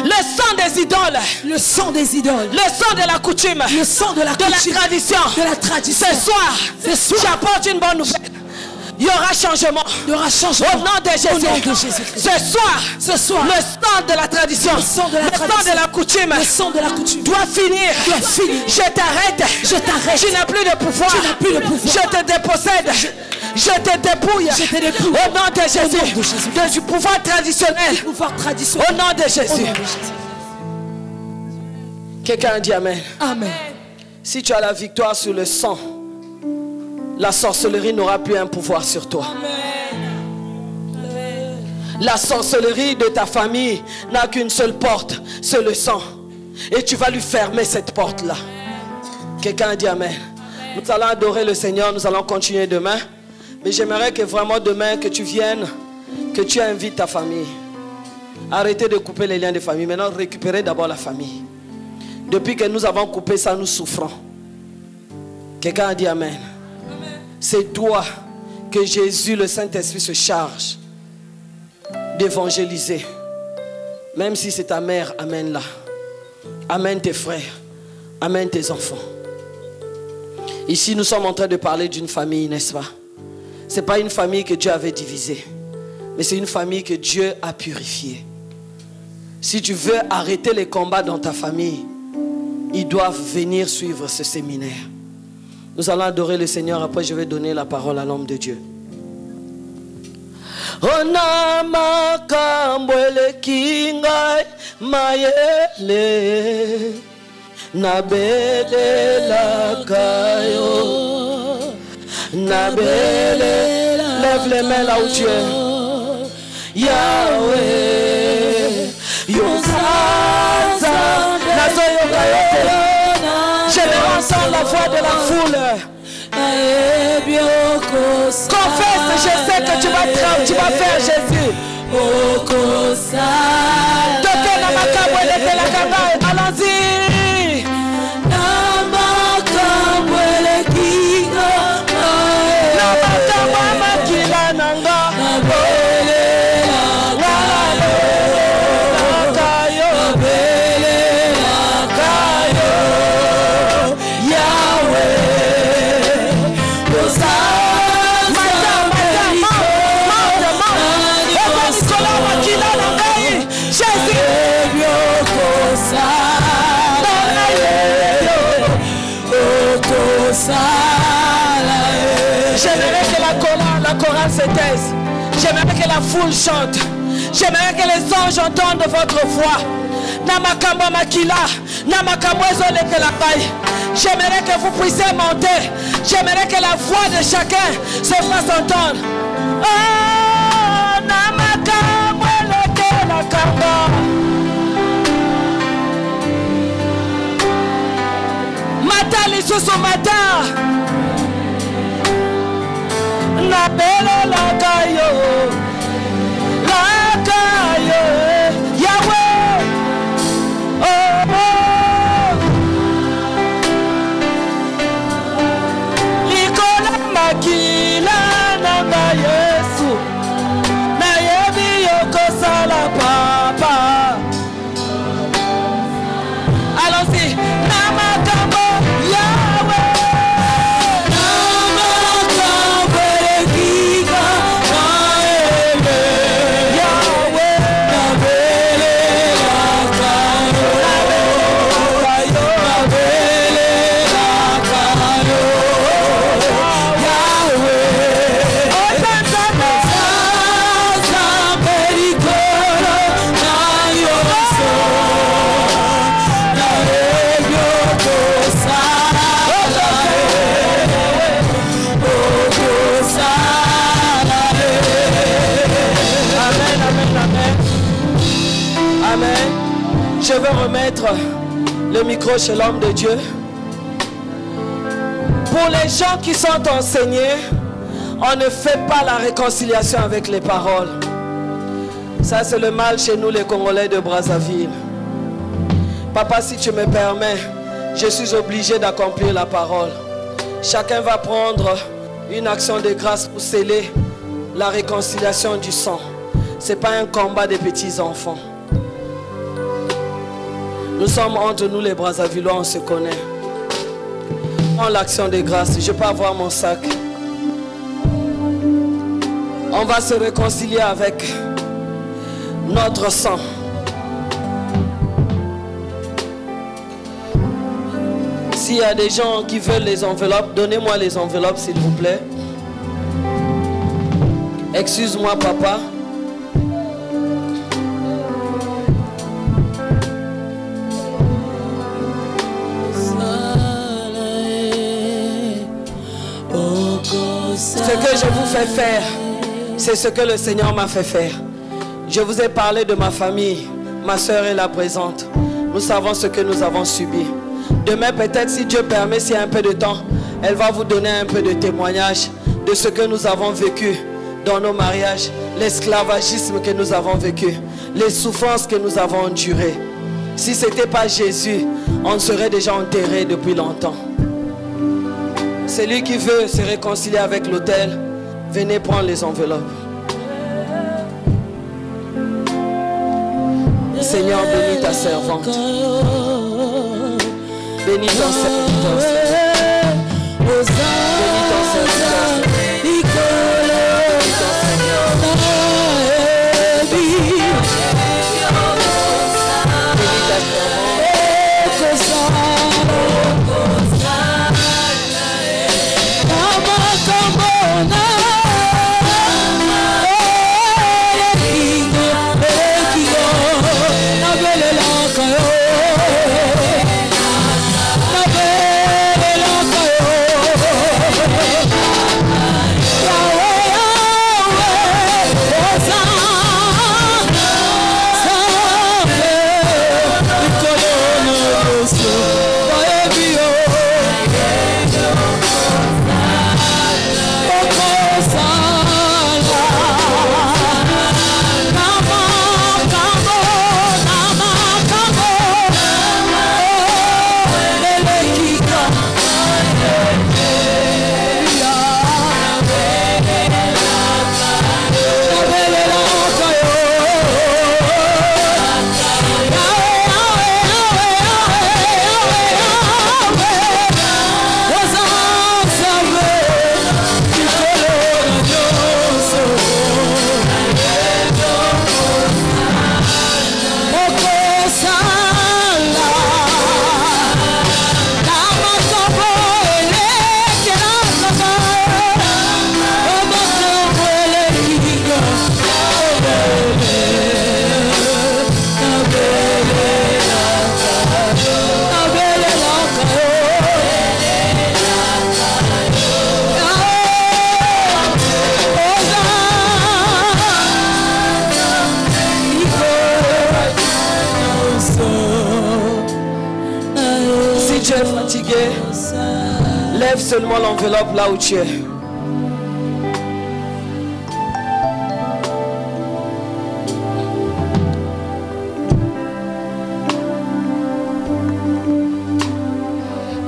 Le sang des idoles. Le sang de la coutume. Le sang de la tradition. Ce soir, j'apporte une bonne nouvelle. Il y aura changement. Au nom de Jésus. Ce soir, le sang de la tradition, le sang de la coutume, doit finir. Je t'arrête. Tu n'as plus de pouvoir. Je te dépossède. Je te dépouille. Au nom de Jésus. Du pouvoir traditionnel. Au nom de Jésus. Quelqu'un dit Amen. Amen. Si tu as la victoire sur le sang, la sorcellerie n'aura plus un pouvoir sur toi. La sorcellerie de ta famille n'a qu'une seule porte, c'est le sang. Et tu vas lui fermer cette porte-là. Quelqu'un dit Amen. Nous allons adorer le Seigneur, nous allons continuer demain. Mais j'aimerais que vraiment demain, que tu viennes, que tu invites ta famille. Arrêtez de couper les liens de famille. Maintenant, récupérez d'abord la famille. Depuis que nous avons coupé ça, nous souffrons. Quelqu'un a dit Amen. C'est toi que Jésus, le Saint-Esprit, se charge d'évangéliser. Même si c'est ta mère, amène-la. Amène tes frères. Amène tes enfants. Ici, nous sommes en train de parler d'une famille, n'est-ce pas? Ce n'est pas une famille que Dieu avait divisée, mais c'est une famille que Dieu a purifiée. Si tu veux arrêter les combats dans ta famille, ils doivent venir suivre ce séminaire. Nous allons adorer le Seigneur. Après, je vais donner la parole à l'homme de Dieu. Lève les mains là où tu es. Yahweh, je entends la voix de la foule. Confesse, je sais que tu vas faire Jésus. Allons-y. J'aimerais que la chorale se taise. J'aimerais que la foule chante. J'aimerais que les anges entendent votre voix. Namakambo makila, namakambo ezole que la paille. J'aimerais que vous puissiez monter. J'aimerais que la voix de chacun se fasse entendre. Ah! kanga mata lisusu mata nabelelaka yo laka yo Yahweh oh, oh. Likola makila nanga Yesu nayebi yokosala papa. Allons-y. Namakambo Yahweh Namakambo Ekiga Naele Yahweh Nabele Lakayo Nabele Lakayo Yahweh Otantana Zamerikolo Nayoso Amen. Je veux remettre le micro chez l'homme de Dieu. Pour les gens qui sont enseignés, on ne fait pas la réconciliation avec les paroles. Ça, c'est le mal chez nous, les Congolais de Brazzaville. Papa, si tu me permets, je suis obligé d'accomplir la parole. Chacun va prendre une action de grâce pour sceller la réconciliation du sang. Ce n'est pas un combat des petits enfants. Nous sommes entre nous les Brazzavillois, on se connaît. Prends l'action de grâce. Je peux avoir mon sac. On va se réconcilier avec notre sang. S'il y a des gens qui veulent les enveloppes, donnez-moi les enveloppes s'il vous plaît. Excuse-moi papa. Ce que je vous fais faire, c'est ce que le Seigneur m'a fait faire. Je vous ai parlé de ma famille. Ma soeur est là présente. Nous savons ce que nous avons subi. Demain, peut-être, si Dieu permet, s'il y a un peu de temps, elle va vous donner un peu de témoignage de ce que nous avons vécu dans nos mariages, l'esclavagisme que nous avons vécu, les souffrances que nous avons endurées. Si ce n'était pas Jésus, on serait déjà enterré depuis longtemps. Celui qui veut se réconcilier avec l'autel, venez prendre les enveloppes. Seigneur, bénis ta servante. Bénis ton serviteur. Bénis ton serviteur. Bénis ton Seigneur. Bénis ta servante. tu es fatigué, lève seulement l'enveloppe là où tu es.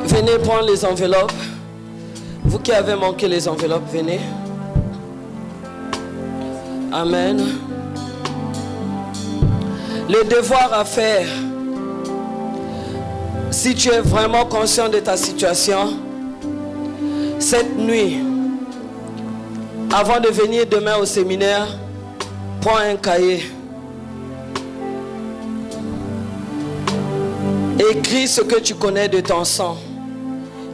Venez prendre les enveloppes. Vous qui avez manqué les enveloppes, venez. Amen. Le devoir à faire, si tu es vraiment conscient de ta situation, cette nuit, avant de venir demain au séminaire, prends un cahier. Écris ce que tu connais de ton sang,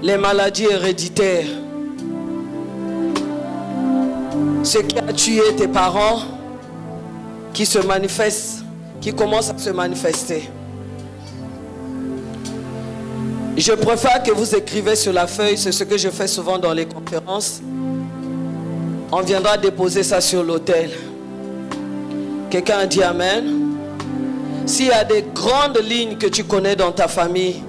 les maladies héréditaires, ce qui a tué tes parents, qui se manifeste, qui commence à se manifester. Je préfère que vous écrivez sur la feuille, c'est ce que je fais souvent dans les conférences. On viendra déposer ça sur l'autel. Quelqu'un a dit Amen. S'il y a des grandes lignes que tu connais dans ta famille,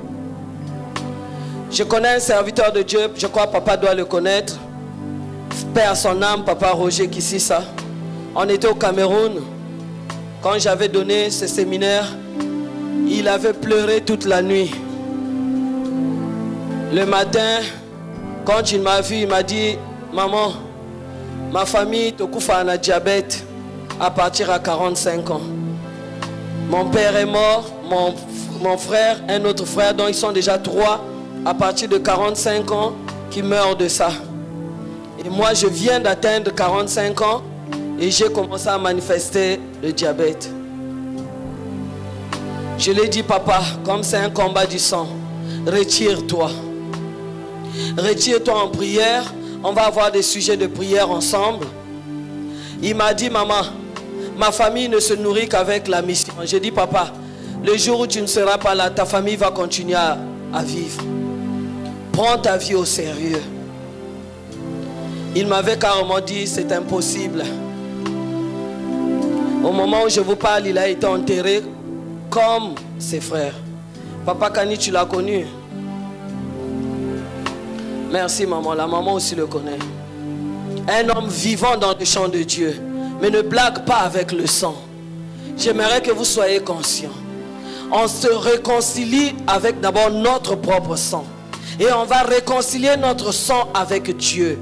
je connais un serviteur de Dieu, je crois que papa doit le connaître. Père à son âme, papa Roger Kississa. On était au Cameroun. Quand j'avais donné ce séminaire, il avait pleuré toute la nuit. Le matin, quand il m'a vu, il m'a dit, maman, ma famille Tokufa a diabète à partir à 45 ans. Mon père est mort, mon frère, un autre frère, dont ils sont déjà 3 à partir de 45 ans qui meurent de ça. Et moi, je viens d'atteindre 45 ans et j'ai commencé à manifester le diabète. Je lui ai dit, papa, comme c'est un combat du sang, retire-toi. Retire-toi en prière. On va avoir des sujets de prière ensemble. Il m'a dit, maman, ma famille ne se nourrit qu'avec la mission. J'ai dit, papa, le jour où tu ne seras pas là, ta famille va continuer à vivre. Prends ta vie au sérieux. Il m'avait carrément dit, c'est impossible. Au moment où je vous parle, il a été enterré comme ses frères. Papa Kani, tu l'as connu? Merci maman, la maman aussi le connaît. Un homme vivant dans le champ de Dieu. Mais ne blague pas avec le sang. J'aimerais que vous soyez conscients. On se réconcilie avec d'abord notre propre sang. Et on va réconcilier notre sang avec Dieu.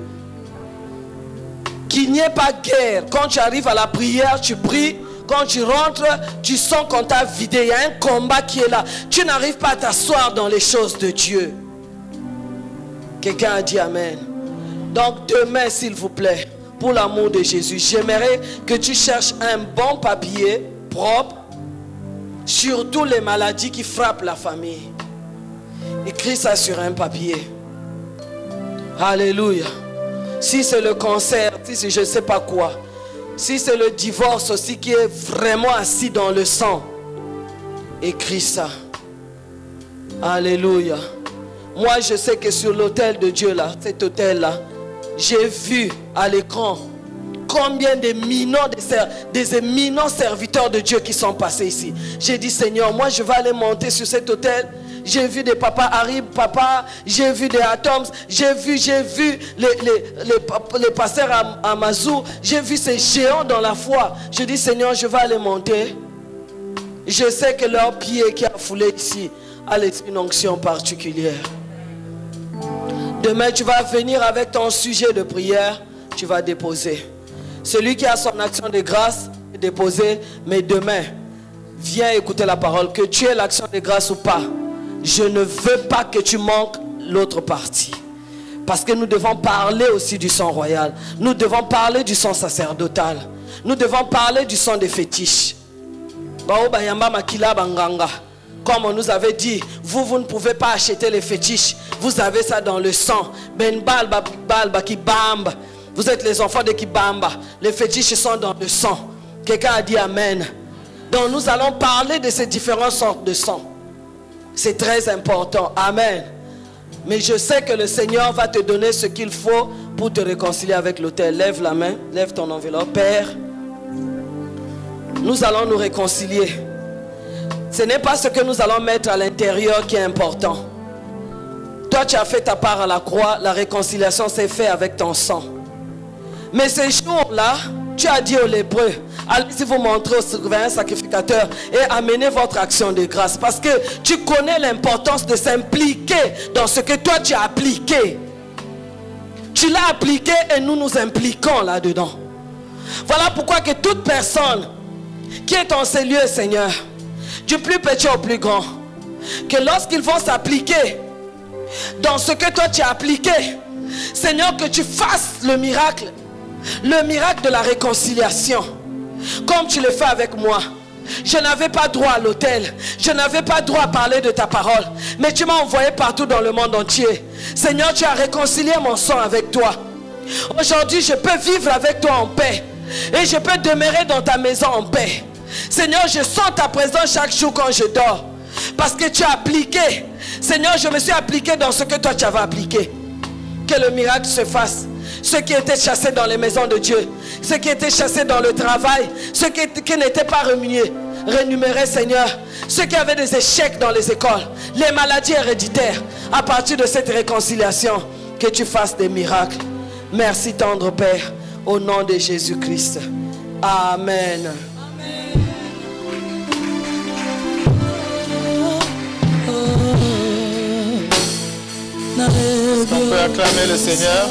Qu'il n'y ait pas guerre. Quand tu arrives à la prière, tu pries. Quand tu rentres, tu sens qu'on t'a vidé. Il y a un combat qui est là. Tu n'arrives pas à t'asseoir dans les choses de Dieu. Quelqu'un a dit Amen. Donc demain, s'il vous plaît, pour l'amour de Jésus, j'aimerais que tu cherches un bon papier propre sur toutes les maladies qui frappent la famille. Écris ça sur un papier. Alléluia. Si c'est le cancer, si c'est je ne sais pas quoi, si c'est le divorce aussi qui est vraiment assis dans le sang, écris ça. Alléluia. Moi je sais que sur l'autel de Dieu là, cet autel là, j'ai vu à l'écran combien des éminents serviteurs de Dieu qui sont passés ici. J'ai dit Seigneur, moi je vais aller monter sur cet autel. J'ai vu des papas Harib, papa, j'ai vu des Atoms, j'ai vu les pasteurs à Mazou, j'ai vu ces géants dans la foi. Je dis Seigneur, je vais aller monter. Je sais que leur pied qui a foulé ici a une onction particulière. Demain, tu vas venir avec ton sujet de prière, tu vas déposer. Celui qui a son action de grâce, déposer, mais demain, viens écouter la parole. Que tu aies l'action de grâce ou pas, je ne veux pas que tu manques l'autre partie. Parce que nous devons parler aussi du sang royal. Nous devons parler du sang sacerdotal. Nous devons parler du sang des fétiches. Comme on nous avait dit, vous ne pouvez pas acheter les fétiches. Vous avez ça dans le sang. Vous êtes les enfants de Kibamba. Les fétiches sont dans le sang. Quelqu'un a dit Amen. Donc nous allons parler de ces différentes sortes de sang. C'est très important. Amen. Mais je sais que le Seigneur va te donner ce qu'il faut pour te réconcilier avec l'autel. Lève la main, lève ton enveloppe. Père, nous allons nous réconcilier. Ce n'est pas ce que nous allons mettre à l'intérieur qui est important. Toi, tu as fait ta part à la croix. La réconciliation s'est faite avec ton sang. Mais ces jours-là, tu as dit aux lépreux, allez-y vous montrer au souverain sacrificateur et amenez votre action de grâce. Parce que tu connais l'importance de s'impliquer dans ce que toi tu as appliqué. Tu l'as appliqué et nous nous impliquons là-dedans. Voilà pourquoi que toute personne qui est en ces lieux, Seigneur, du plus petit au plus grand, que lorsqu'ils vont s'appliquer dans ce que toi tu as appliqué, Seigneur, que tu fasses le miracle de la réconciliation, comme tu le fais avec moi. Je n'avais pas droit à l'autel, je n'avais pas droit à parler de ta parole, mais tu m'as envoyé partout dans le monde entier. Seigneur, tu as réconcilié mon sang avec toi. Aujourd'hui, je peux vivre avec toi en paix et je peux demeurer dans ta maison en paix. Seigneur, je sens ta présence chaque jour quand je dors, parce que tu as appliqué. Seigneur, je me suis appliqué dans ce que toi tu avais appliqué. Que le miracle se fasse. Ceux qui étaient chassés dans les maisons de Dieu, ceux qui étaient chassés dans le travail, ceux qui n'étaient pas rémunérés, Seigneur, ceux qui avaient des échecs dans les écoles, les maladies héréditaires, à partir de cette réconciliation, que tu fasses des miracles. Merci tendre Père, au nom de Jésus-Christ. Amen. Est-ce qu'on peut acclamer le Seigneur?